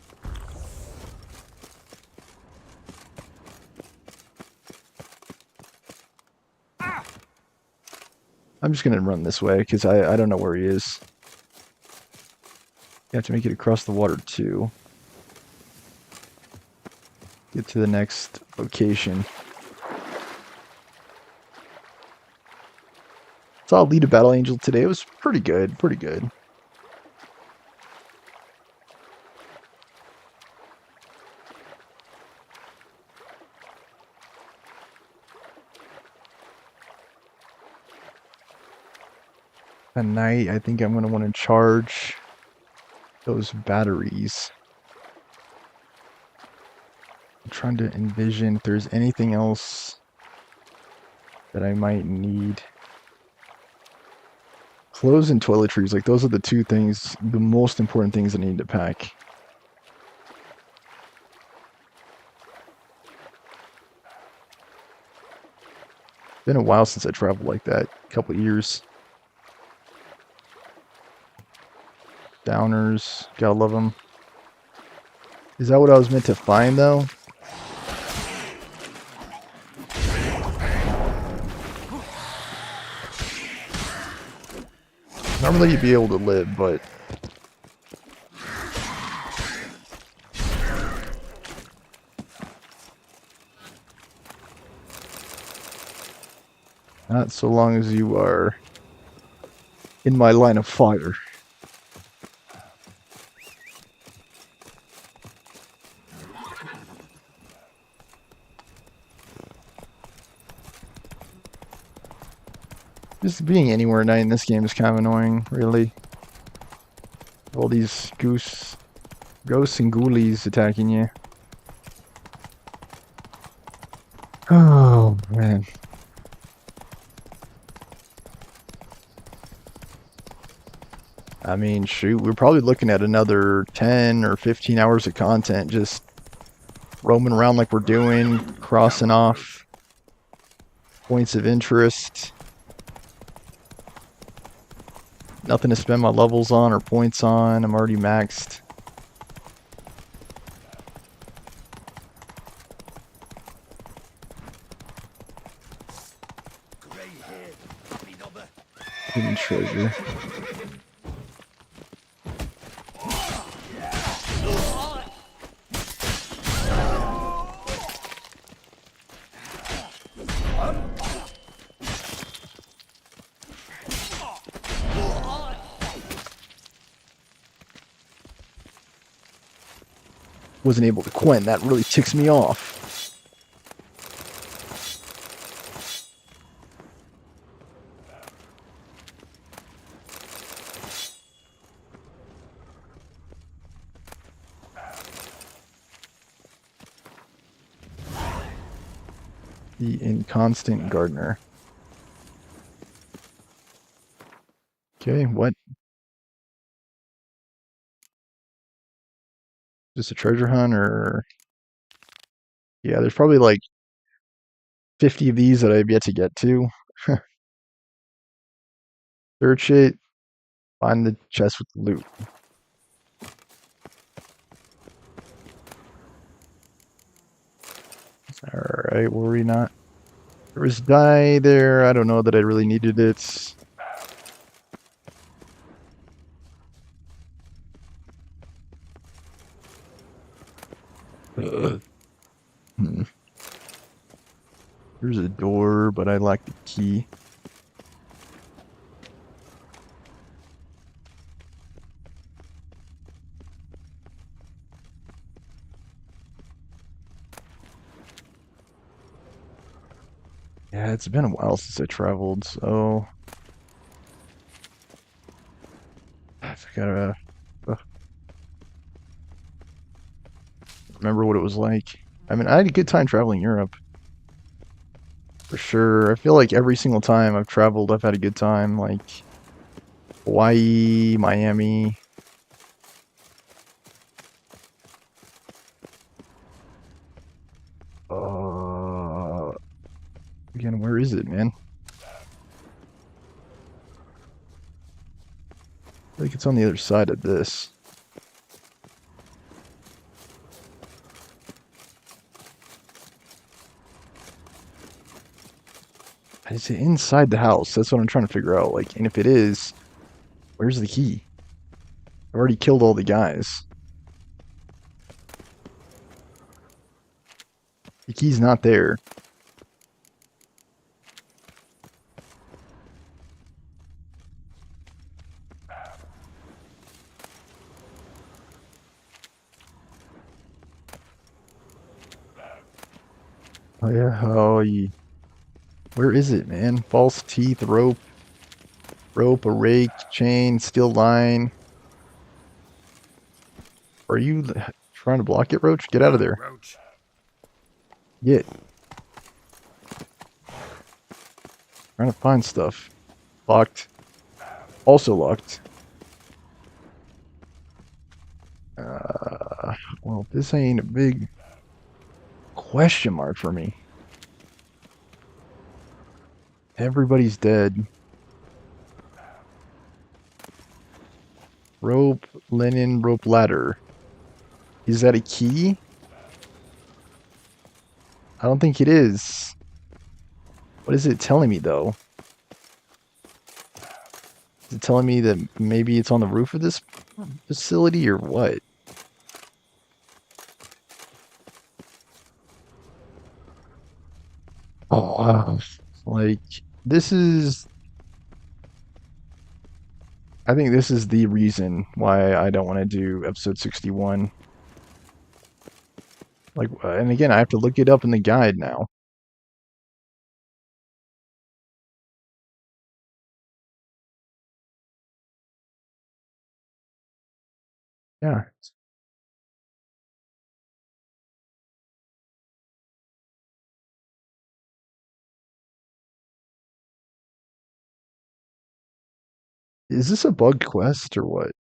I'm just gonna run this way because I don't know where he is. You have to make it across the water too. Get to the next location. Saw lead a battle angel today. It was pretty good. Pretty good. Tonight, I think I'm going to want to charge those batteries. I'm trying to envision if there's anything else that I might need. Clothes and toiletries, like those are the two things, the most important things I need to pack. Been a while since I traveled like that, a couple of years. Downers, gotta love them. Is that what I was meant to find though? Normally you'd be able to live, but not so long as you are in my line of fire. Just being anywhere at night in this game is kind of annoying, really. All these ghosts and ghoulies attacking you. Oh, man. I mean, shoot, we're probably looking at another 10 or 15 hours of content just roaming around like we're doing, crossing off points of interest. Nothing to spend my levels on or points on. I'm already maxed. Hidden treasure. Wasn't able to Quen. That really ticks me off. The inconstant gardener. Okay, what? Just a treasure hunt or... Yeah, there's probably like 50 of these that I've yet to get to. Search it. Find the chest with the loot. Alright, were we not? There was dye there. I don't know that I really needed it. Hmm. There's a door, but I lack the key. Yeah, it's been a while since I traveled, so I gotta remember what it was like. I mean, I had a good time traveling Europe. For sure. I feel like every single time I've traveled, I've had a good time. Like Hawaii, Miami. Again, where is it, man? I think it's on the other side of this. Is it inside the house? That's what I'm trying to figure out. Like, and if it is, where's the key? I've already killed all the guys. The key's not there. Oh yeah, where is it, man? False teeth, rope, a rake, chain, steel line. Are you trying to block it, Roach? Get out of there. Roach. Get. Trying to find stuff. Locked. Also locked. Well, this ain't a big question mark for me. Everybody's dead. Rope, linen, rope ladder. Is that a key? I don't think it is. What is it telling me, though? Is it telling me that maybe it's on the roof of this facility, or what? Oh, wow. Like, this is... I think this is the reason why I don't want to do episode 61. Like, and again, I have to look it up in the guide now. Yeah. Is this a bugged quest or what?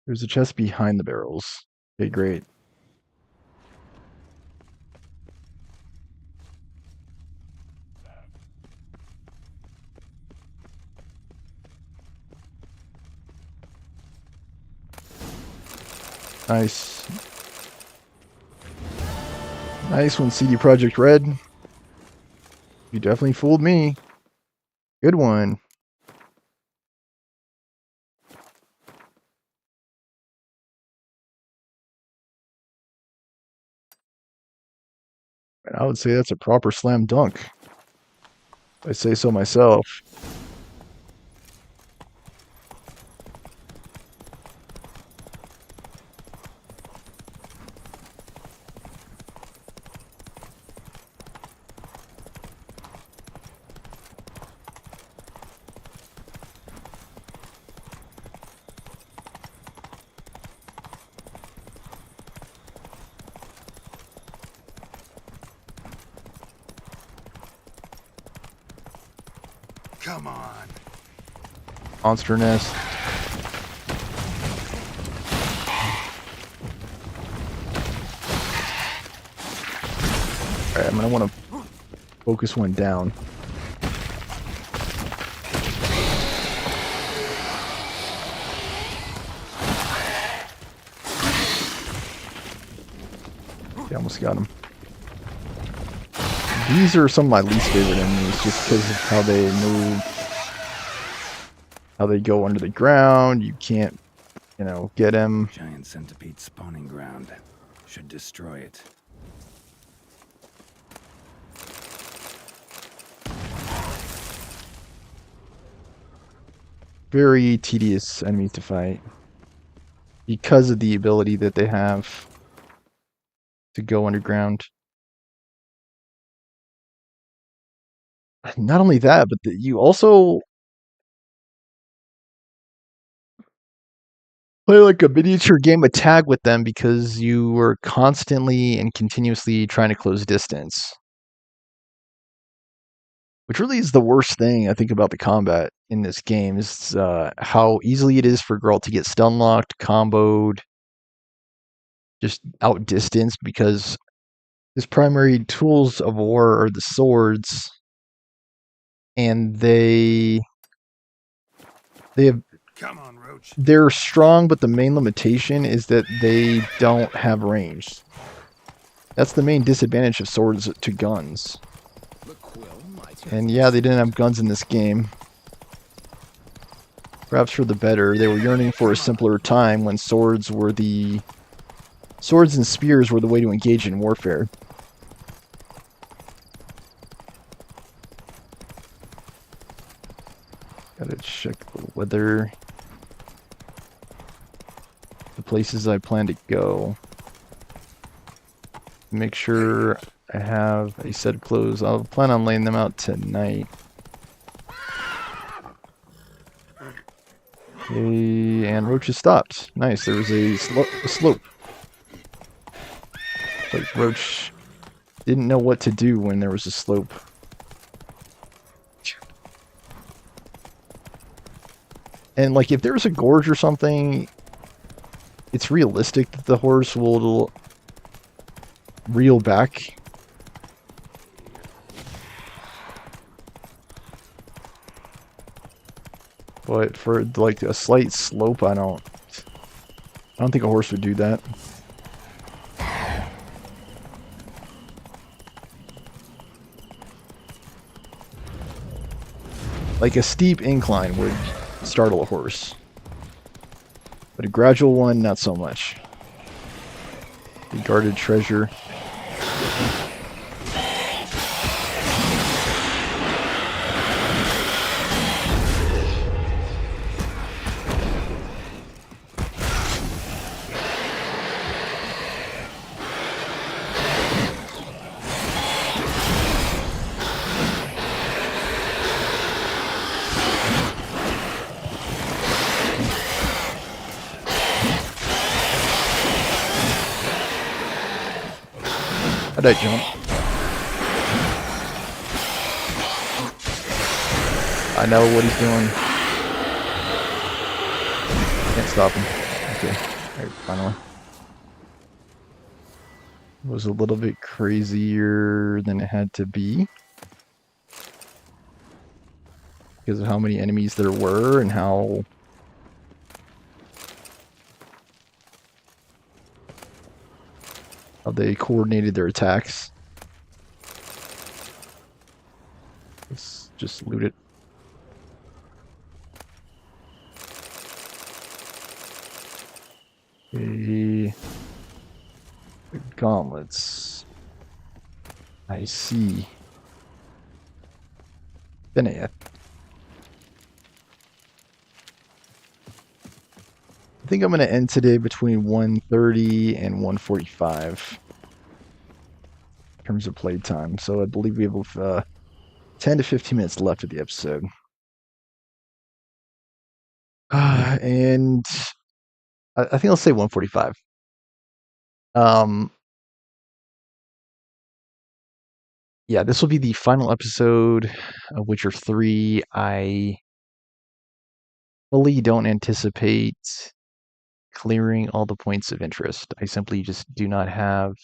There's a chest behind the barrels. Okay, great. Nice. Nice one, CD Projekt Red. You definitely fooled me. Good one. And I would say that's a proper slam dunk. If I say so myself. Come on. Monster nest. Alright, I'm gonna want to focus one down. Okay, almost got him. These are some of my least favorite enemies just because of how they move. How they go under the ground. You can't, you know, get him. Giant centipede spawning ground. Should destroy it. Very tedious enemies to fight. Because of the ability that they have to go underground. Not only that, but you also play like a miniature game of tag with them because you are constantly and continuously trying to close distance. Which really is the worst thing I think about the combat in this game is how easily it is for Geralt to get stun locked, comboed, just outdistanced because his primary tools of war are the swords, and they have Come on, Roach. they're strong, but the main limitation is that they don't have range. That's the main disadvantage of swords to guns. And yeah, they didn't have guns in this game. Perhaps for the better. They were yearning for a simpler time when swords and spears were the way to engage in warfare. Gotta check the weather. The places I plan to go. Make sure I have a set of clothes. I'll plan on laying them out tonight. Okay, and Roach has stopped. Nice, there was a slope. Like Roach didn't know what to do when there was a slope. And like if there's a gorge or something, it's realistic that the horse will reel back. But for like a slight slope, I don't think a horse would do that. Like a steep incline would startle a horse. But a gradual one, not so much. The guarded treasure. How'd I jump? I know what he's doing. Can't stop him. Okay, alright, finally. It was a little bit crazier than it had to be. Because of how many enemies there were and how they coordinated their attacks. Let's just loot it. The gauntlets. I see. Benayeth. I think I'm going to end today between 1:30 and 1:45 in terms of playtime. So I believe we have 10 to 15 minutes left of the episode. And I think I'll say 1:45. Yeah, this will be the final episode of Witcher 3. I fully don't anticipate clearing all the points of interest. I simply just do not have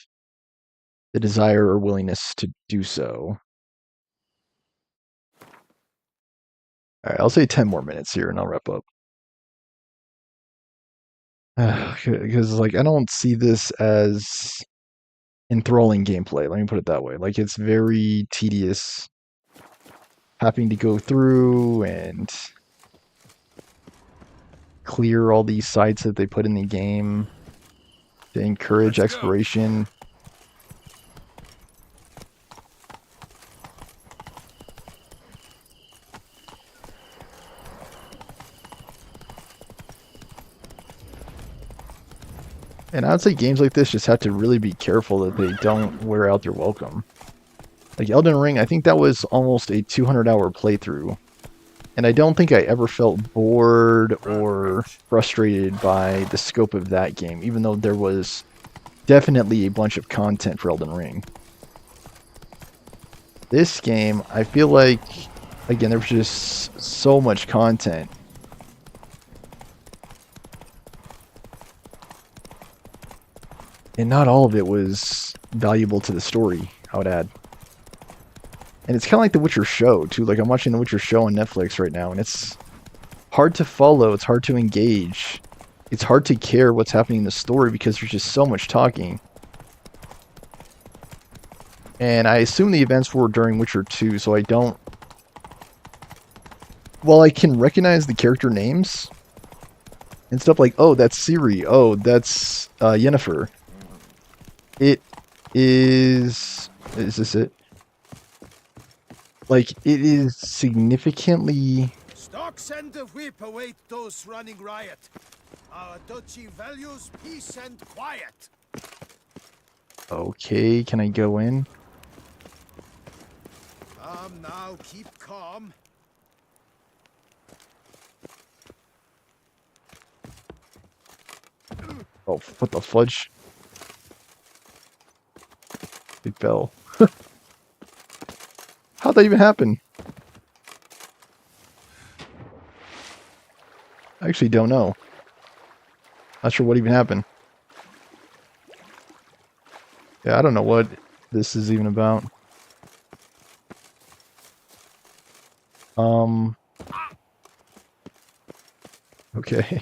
the desire or willingness to do so. Alright, I'll say 10 more minutes here and I'll wrap up. Because, like, I don't see this as enthralling gameplay, let me put it that way. Like, it's very tedious having to go through and clear all these sites that they put in the game to encourage exploration. And I would say games like this just have to really be careful that they don't wear out their welcome. Like Elden Ring, I think that was almost a 200-hour playthrough. And I don't think I ever felt bored or frustrated by the scope of that game, even though there was definitely a bunch of content for Elden Ring. This game, I feel like, again, there was just so much content. And not all of it was valuable to the story, I would add. And it's kind of like The Witcher show, too. Like, I'm watching The Witcher show on Netflix right now, and it's hard to follow. It's hard to engage. It's hard to care what's happening in the story because there's just so much talking. And I assume the events were during Witcher 2, so I don't... Well, I can recognize the character names and stuff like, oh, that's Ciri. Oh, that's Yennefer. It is... Is this it? Like, it is significantly... Stocks and the whip await those running riot. Our duchy values peace and quiet. Okay, can I go in? Now, keep calm. Oh, what the fudge? It fell. How'd that even happen? I actually don't know. Not sure what even happened. Yeah, I don't know what this is even about. Okay.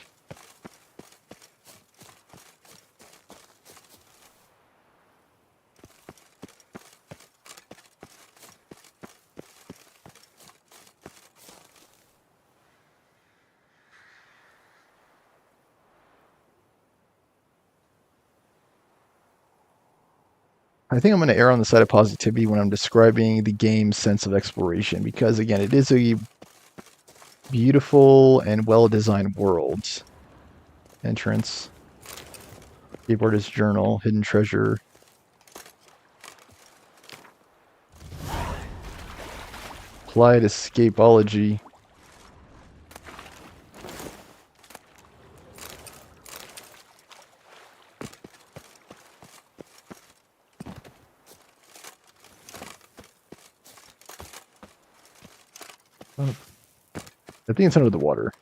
I think I'm going to err on the side of positivity when I'm describing the game's sense of exploration, because again, it is a beautiful and well-designed world. Entrance. Keyboardist journal, hidden treasure. Applied escapology. I think it's under the water.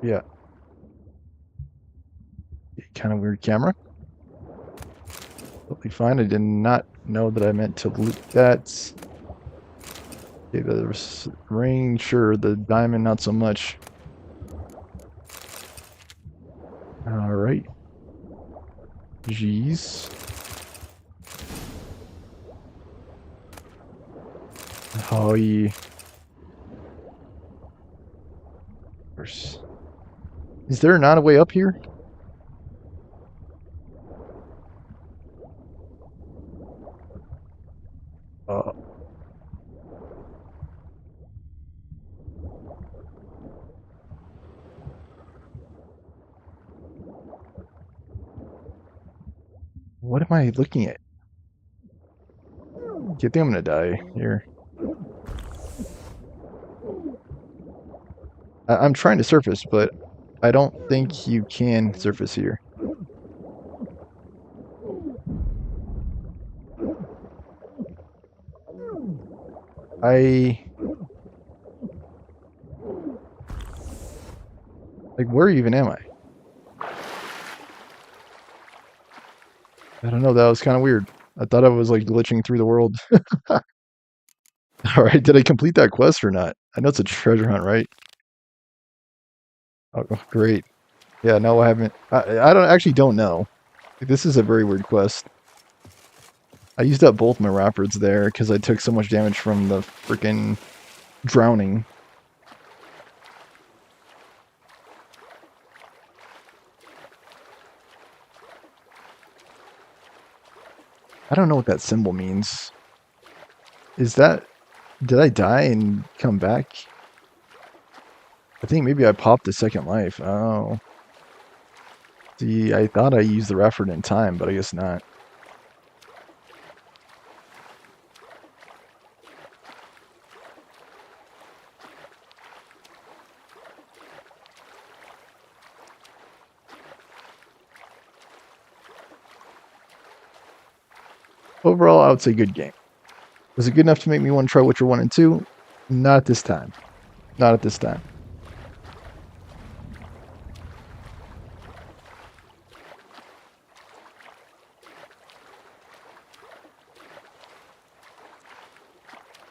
Yeah. Kind of weird camera. Totally fine. I did not know that I meant to loot that. Okay, the ring, sure. The diamond, not so much. Alright. Jeez. Oh, yeah. Is there not a way up here? What am I looking at? I think I'm gonna die here. I'm trying to surface, but I don't think you can surface here. Like, where even am I? I don't know, that was kind of weird. I thought I was like glitching through the world. Alright, did I complete that quest or not? I know it's a treasure hunt, right? Oh, great. Yeah, no, I haven't. I don't know. This is a very weird quest. I used up both my rapids there because I took so much damage from the freaking drowning. I don't know what that symbol means. Is that... Did I die and come back? I think maybe I popped a second life. Oh. See, I thought I used the raft in time, but I guess not. Overall, I would say good game. Was it good enough to make me want to try Witcher 1 and 2? Not at this time. Not at this time.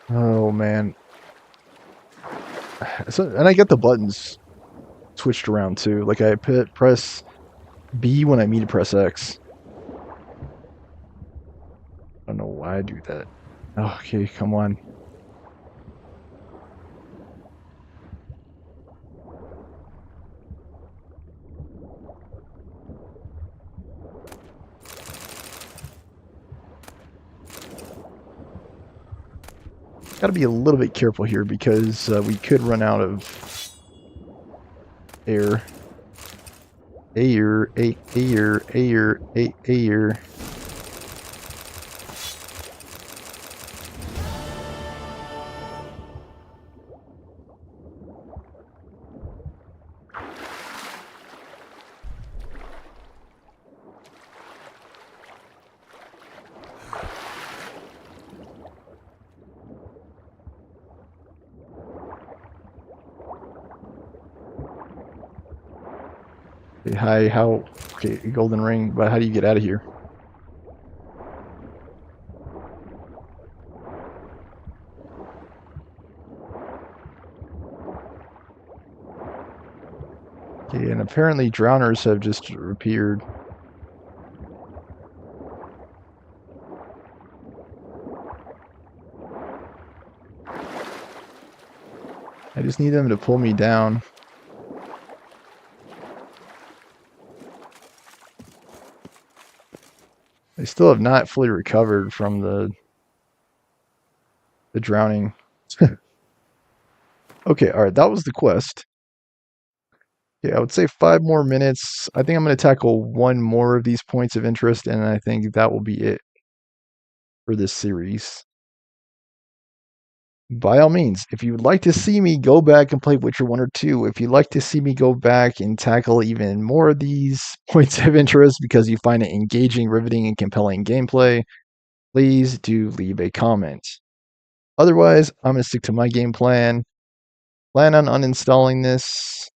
Oh, man. So, and I get the buttons switched around too. Like I press B when I mean to press X. I don't know why I do that. Okay, come on. Gotta be a little bit careful here because we could run out of air. Air. Hi, how... Okay, golden ring, but how do you get out of here? Okay, and apparently drowners have just appeared. I just need them to pull me down. I still have not fully recovered from the drowning. Okay, alright, that was the quest. Yeah, I would say 5 more minutes. I think I'm going to tackle one more of these points of interest, and I think that will be it for this series. by all means, if you would like to see me go back and play Witcher 1 or 2, if you'd like to see me go back and tackle even more of these points of interest because you find it engaging, riveting, and compelling gameplay, please do leave a comment. Otherwise, I'm going to stick to my game plan. Plan on uninstalling this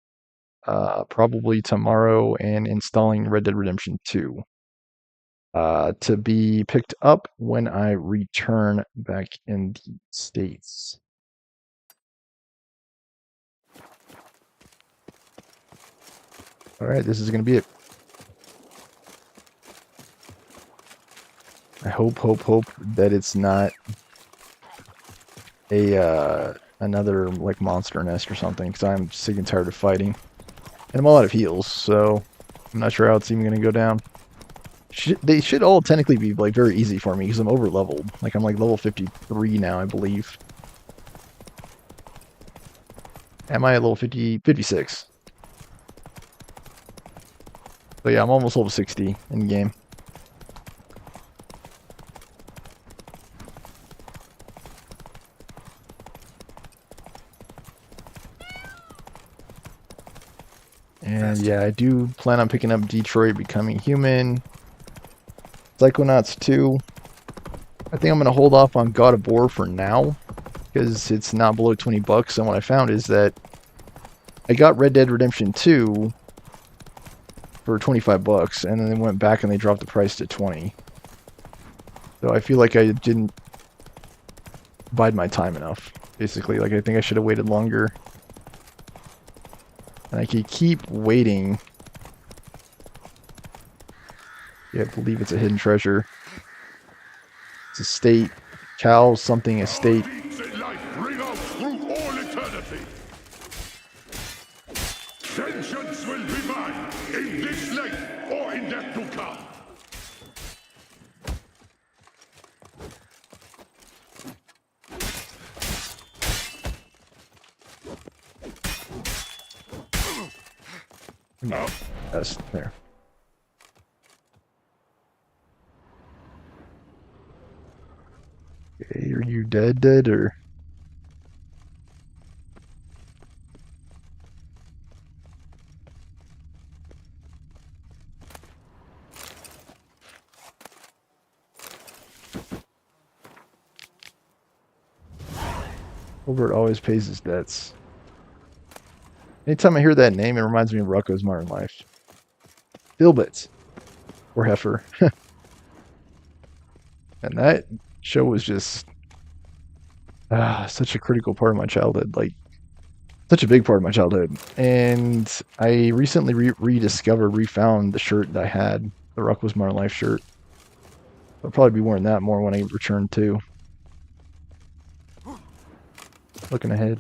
probably tomorrow and installing Red Dead Redemption 2 to be picked up when I return back in the States. All right, this is going to be it. I hope that it's not a another like monster nest or something, because I'm sick and tired of fighting. And I'm all out of heals, so I'm not sure how it's even going to go down. They should all technically be like very easy for me because I'm over leveled. Like I'm like level 53 now, I believe. Am I at level 56? So yeah, I'm almost level 60 in game. And yeah, I do plan on picking up Detroit Becoming Human. Psychonauts 2. I think I'm going to hold off on God of War for now, because it's not below 20 bucks. And what I found is that I got Red Dead Redemption 2 for 25 bucks, and then they went back and they dropped the price to 20. So I feel like I didn't bide my time enough, basically. Like I think I should have waited longer. And I could keep waiting. Yeah, I believe it's a hidden treasure. It's estate. Cal something estate. Vengeance will be mine, in this life or in death to come. That's there. Okay, are you dead or? Filbert always pays his debts. Anytime I hear that name, it reminds me of Rocco's Modern Life. Filbert. Or Heifer. And that show was just such a critical part of my childhood. Like, such a big part of my childhood. And I recently refound the shirt that I had. The Rocco's Modern Life shirt. I'll probably be wearing that more when I return too. Looking ahead.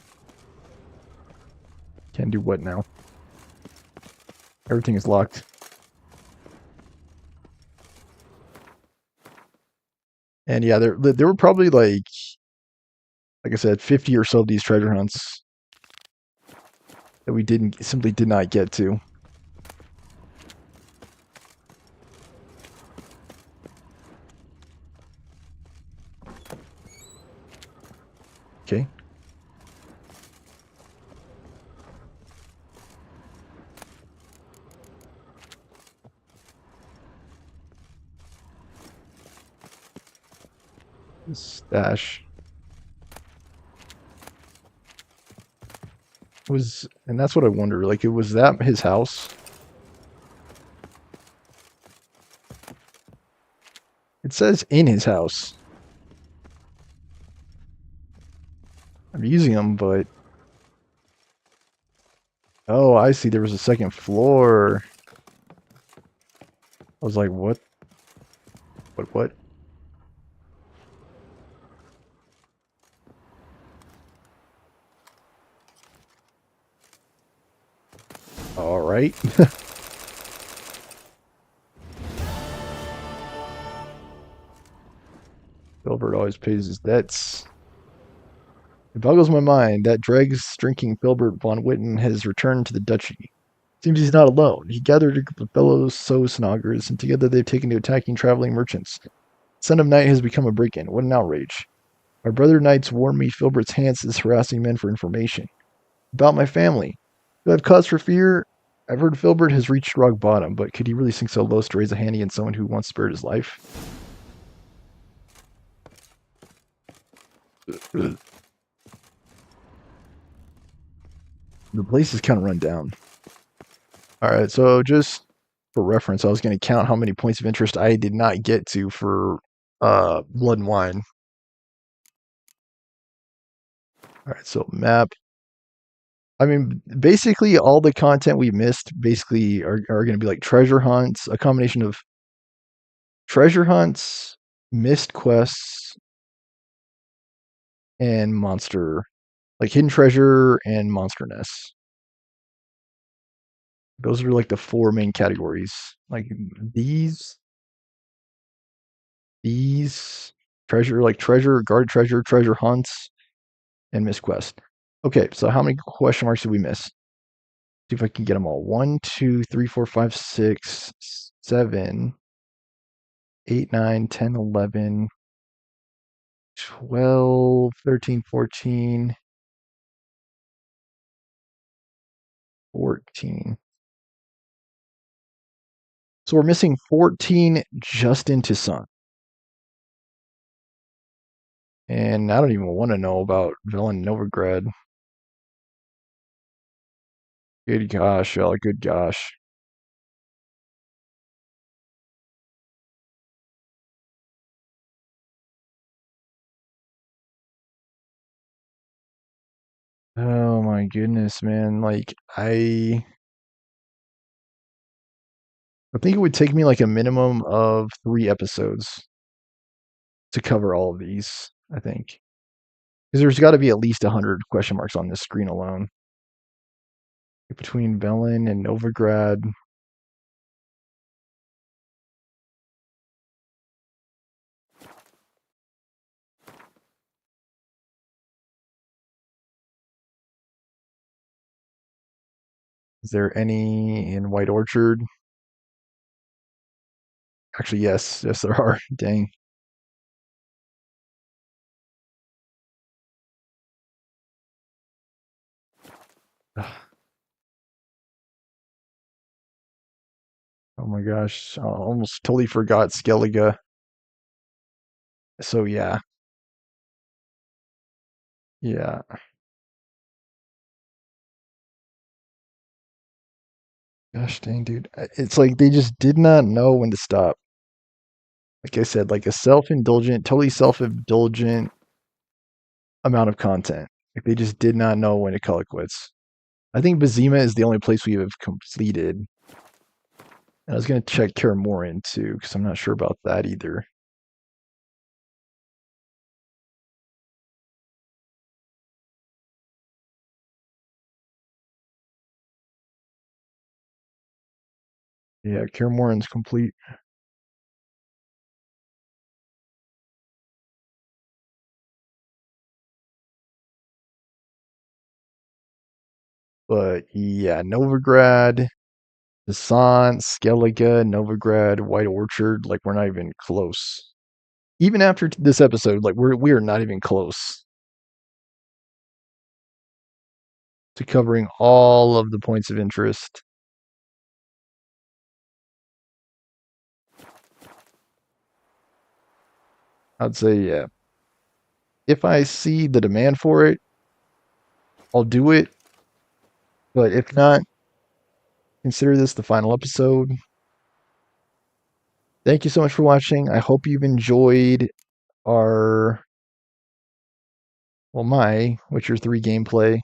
Can't do what now? Everything is locked. And yeah, there were probably like I said, 50 or so of these treasure hunts that we simply did not get to. Okay. Stash was, and that's what I wonder, like, was that his house? It says in his house. I'm using them, but oh, I see, there was a second floor. I was like, what? What? All right. Filbert always pays his debts. It boggles my mind that Dreg's drinking Filbert von Witten has returned to the duchy. Seems he's not alone. He gathered a group of fellow Snoggers, and together they've taken to attacking traveling merchants. Son of Night has become a break-in. What an outrage. My brother knights warn me Filbert's Hans is harassing men for information. About my family. Do I have cause for fear? I've heard Filbert has reached rock bottom, but could he really sink so low as to raise a hand against someone who once spared his life? The place is kind of run down. Alright, so just for reference, I was going to count how many points of interest I did not get to for Blood and Wine. Alright, so map. I mean, basically all the content we missed basically are going to be like treasure hunts, a combination of treasure hunts, missed quests, and monster, like hidden treasure and monster nests. Those are like the 4 main categories. Like these treasure, like treasure, guard treasure, treasure hunts, and missed quest. Okay, so how many question marks did we miss? See if I can get them all. 1, 2, 3, 4, 5, 6, 7, 8, 9, 10, 11, 12, 13, 14, 14. So we're missing 14 just into Sun. And I don't even want to know about Velen Novigrad. Good gosh, y'all, good gosh. Oh my goodness, man. Like, I think it would take me like a minimum of 3 episodes to cover all of these, I think. Because there's got to be at least 100 question marks on this screen alone. Between Velen and Novigrad. Is there any in White Orchard? Actually, yes. Yes, there are. Dang. Oh my gosh. I almost totally forgot Skellige. So, yeah. Yeah. Gosh dang, dude. It's like they just did not know when to stop. Like I said, like a self-indulgent, totally self-indulgent amount of content. Like they just did not know when to call it quits. I think Bazima is the only place we have completed. And I was going to check Kaer Morhen too, because I'm not sure about that either. Yeah, Kaer Morhen's complete. But yeah, Novigrad, Descent, Skellige, Novigrad, White Orchard, like we're not even close. Even after this episode, like we are not even close to covering all of the points of interest. I'd say, yeah. If I see the demand for it, I'll do it. But if not, consider this the final episode. Thank you so much for watching. I hope you've enjoyed our, well, my Witcher 3 gameplay,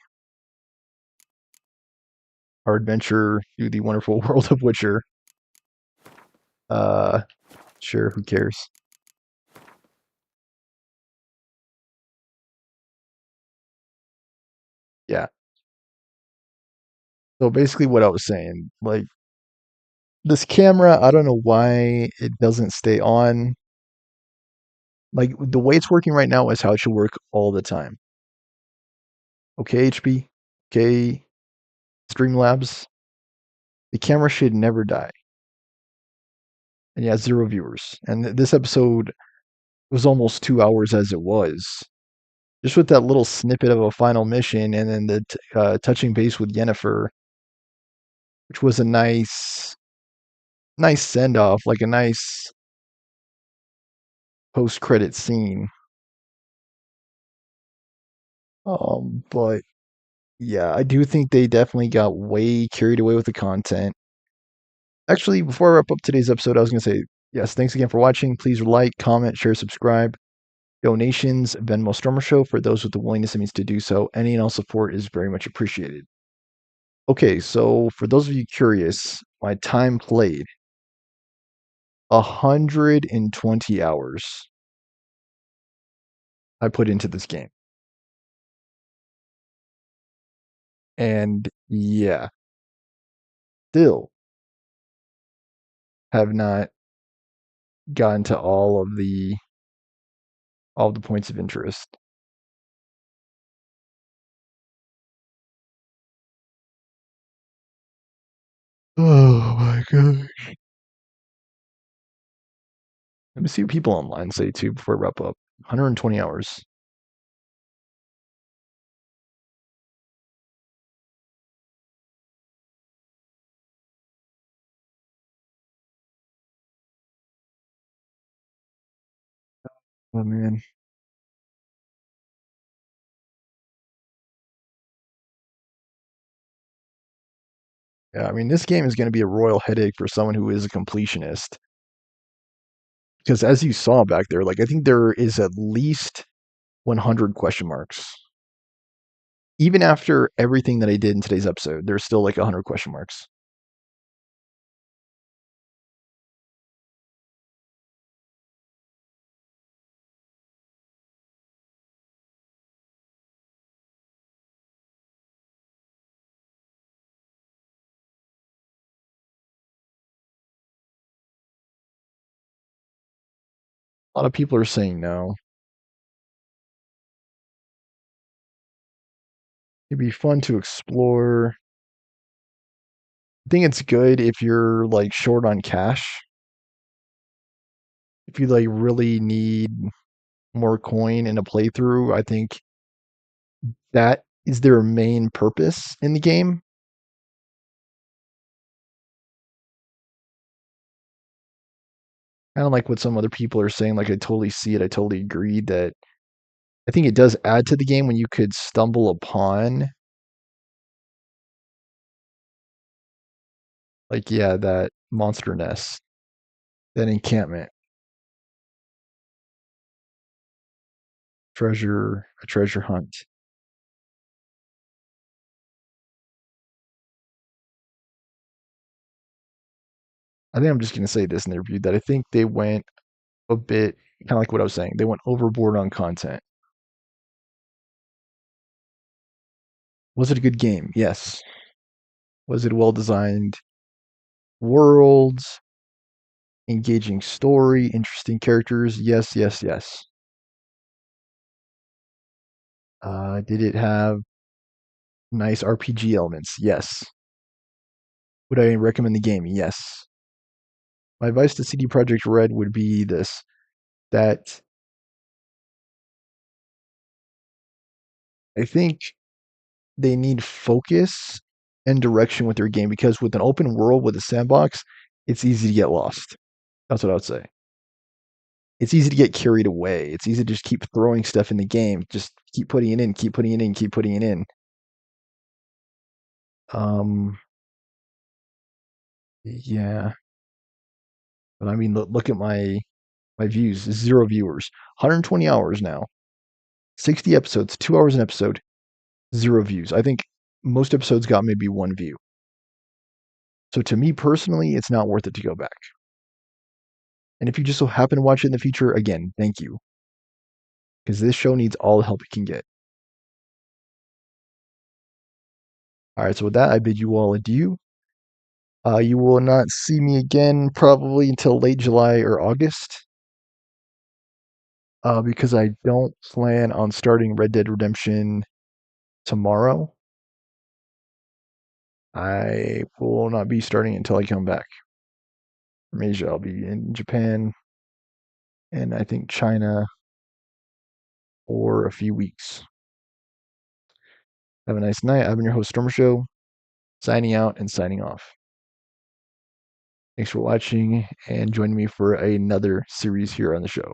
our adventure through the wonderful world of Witcher. Sure, who cares? Yeah. So basically what I was saying, like this camera, I don't know why it doesn't stay on. Like the way it's working right now is how it should work all the time. Okay, HP. Okay, Streamlabs. The camera should never die. And yeah, 0 viewers. And this episode was almost 2 hours as it was. just with that little snippet of a final mission, and then the touching base with Yennefer, which was a nice send off, like a nice post credit scene. But yeah, I do think they definitely got way carried away with the content. Actually, before I wrap up today's episode, I was going to say, yes, thanks again for watching. Please like, comment, share, subscribe. Donations, Venmo Stormer Show for those with the willingness and means to do so. Any and all support is very much appreciated. Okay, so for those of you curious, my time played 120 hours I put into this game. And yeah, still have not gotten to all of the points of interest. Oh my gosh. Let me see what people online say too before I wrap up. 120 hours. Oh man. Yeah, I mean, this game is going to be a royal headache for someone who is a completionist. Because as you saw back there, like, I think there is at least 100 question marks. Even after everything that I did in today's episode, there's still like 100 question marks. A lot of people are saying no. It'd be fun to explore. I think it's good if you're like short on cash. If you like really need more coin in a playthrough, I think that is their main purpose in the game. Kind of like what some other people are saying, like I totally see it. I totally agree that I think it does add to the game when you could stumble upon like yeah, that monster nest, that encampment, a treasure hunt. I think I'm just gonna say this in the review that I think they went a bit kind of like what I was saying. They went overboard on content. Was it a good game? Yes. Was it well designed? Worlds, engaging story, interesting characters? Yes, yes, yes. Did it have nice RPG elements? Yes. Would I recommend the game? Yes. My advice to CD Projekt Red would be this: that I think they need focus and direction with their game because with an open world with a sandbox, it's easy to get lost. That's what I would say. It's easy to get carried away. It's easy to just keep throwing stuff in the game. Just keep putting it in, keep putting it in, keep putting it in. Yeah. But I mean, look at my views. 0 viewers. 120 hours now. 60 episodes, 2 hours an episode, 0 views. I think most episodes got maybe 1 view. So to me personally, it's not worth it to go back. And if you just so happen to watch it in the future, again, thank you. Because this show needs all the help it can get. Alright, so with that, I bid you all adieu. You will not see me again probably until late July or August. Because I don't plan on starting Red Dead Redemption tomorrow. I will not be starting until I come back from Asia. I'll be in Japan and I think China for a few weeks. Have a nice night. I've been your host, Stormer Show, signing out and signing off. Thanks for watching and joining me for another series here on the show.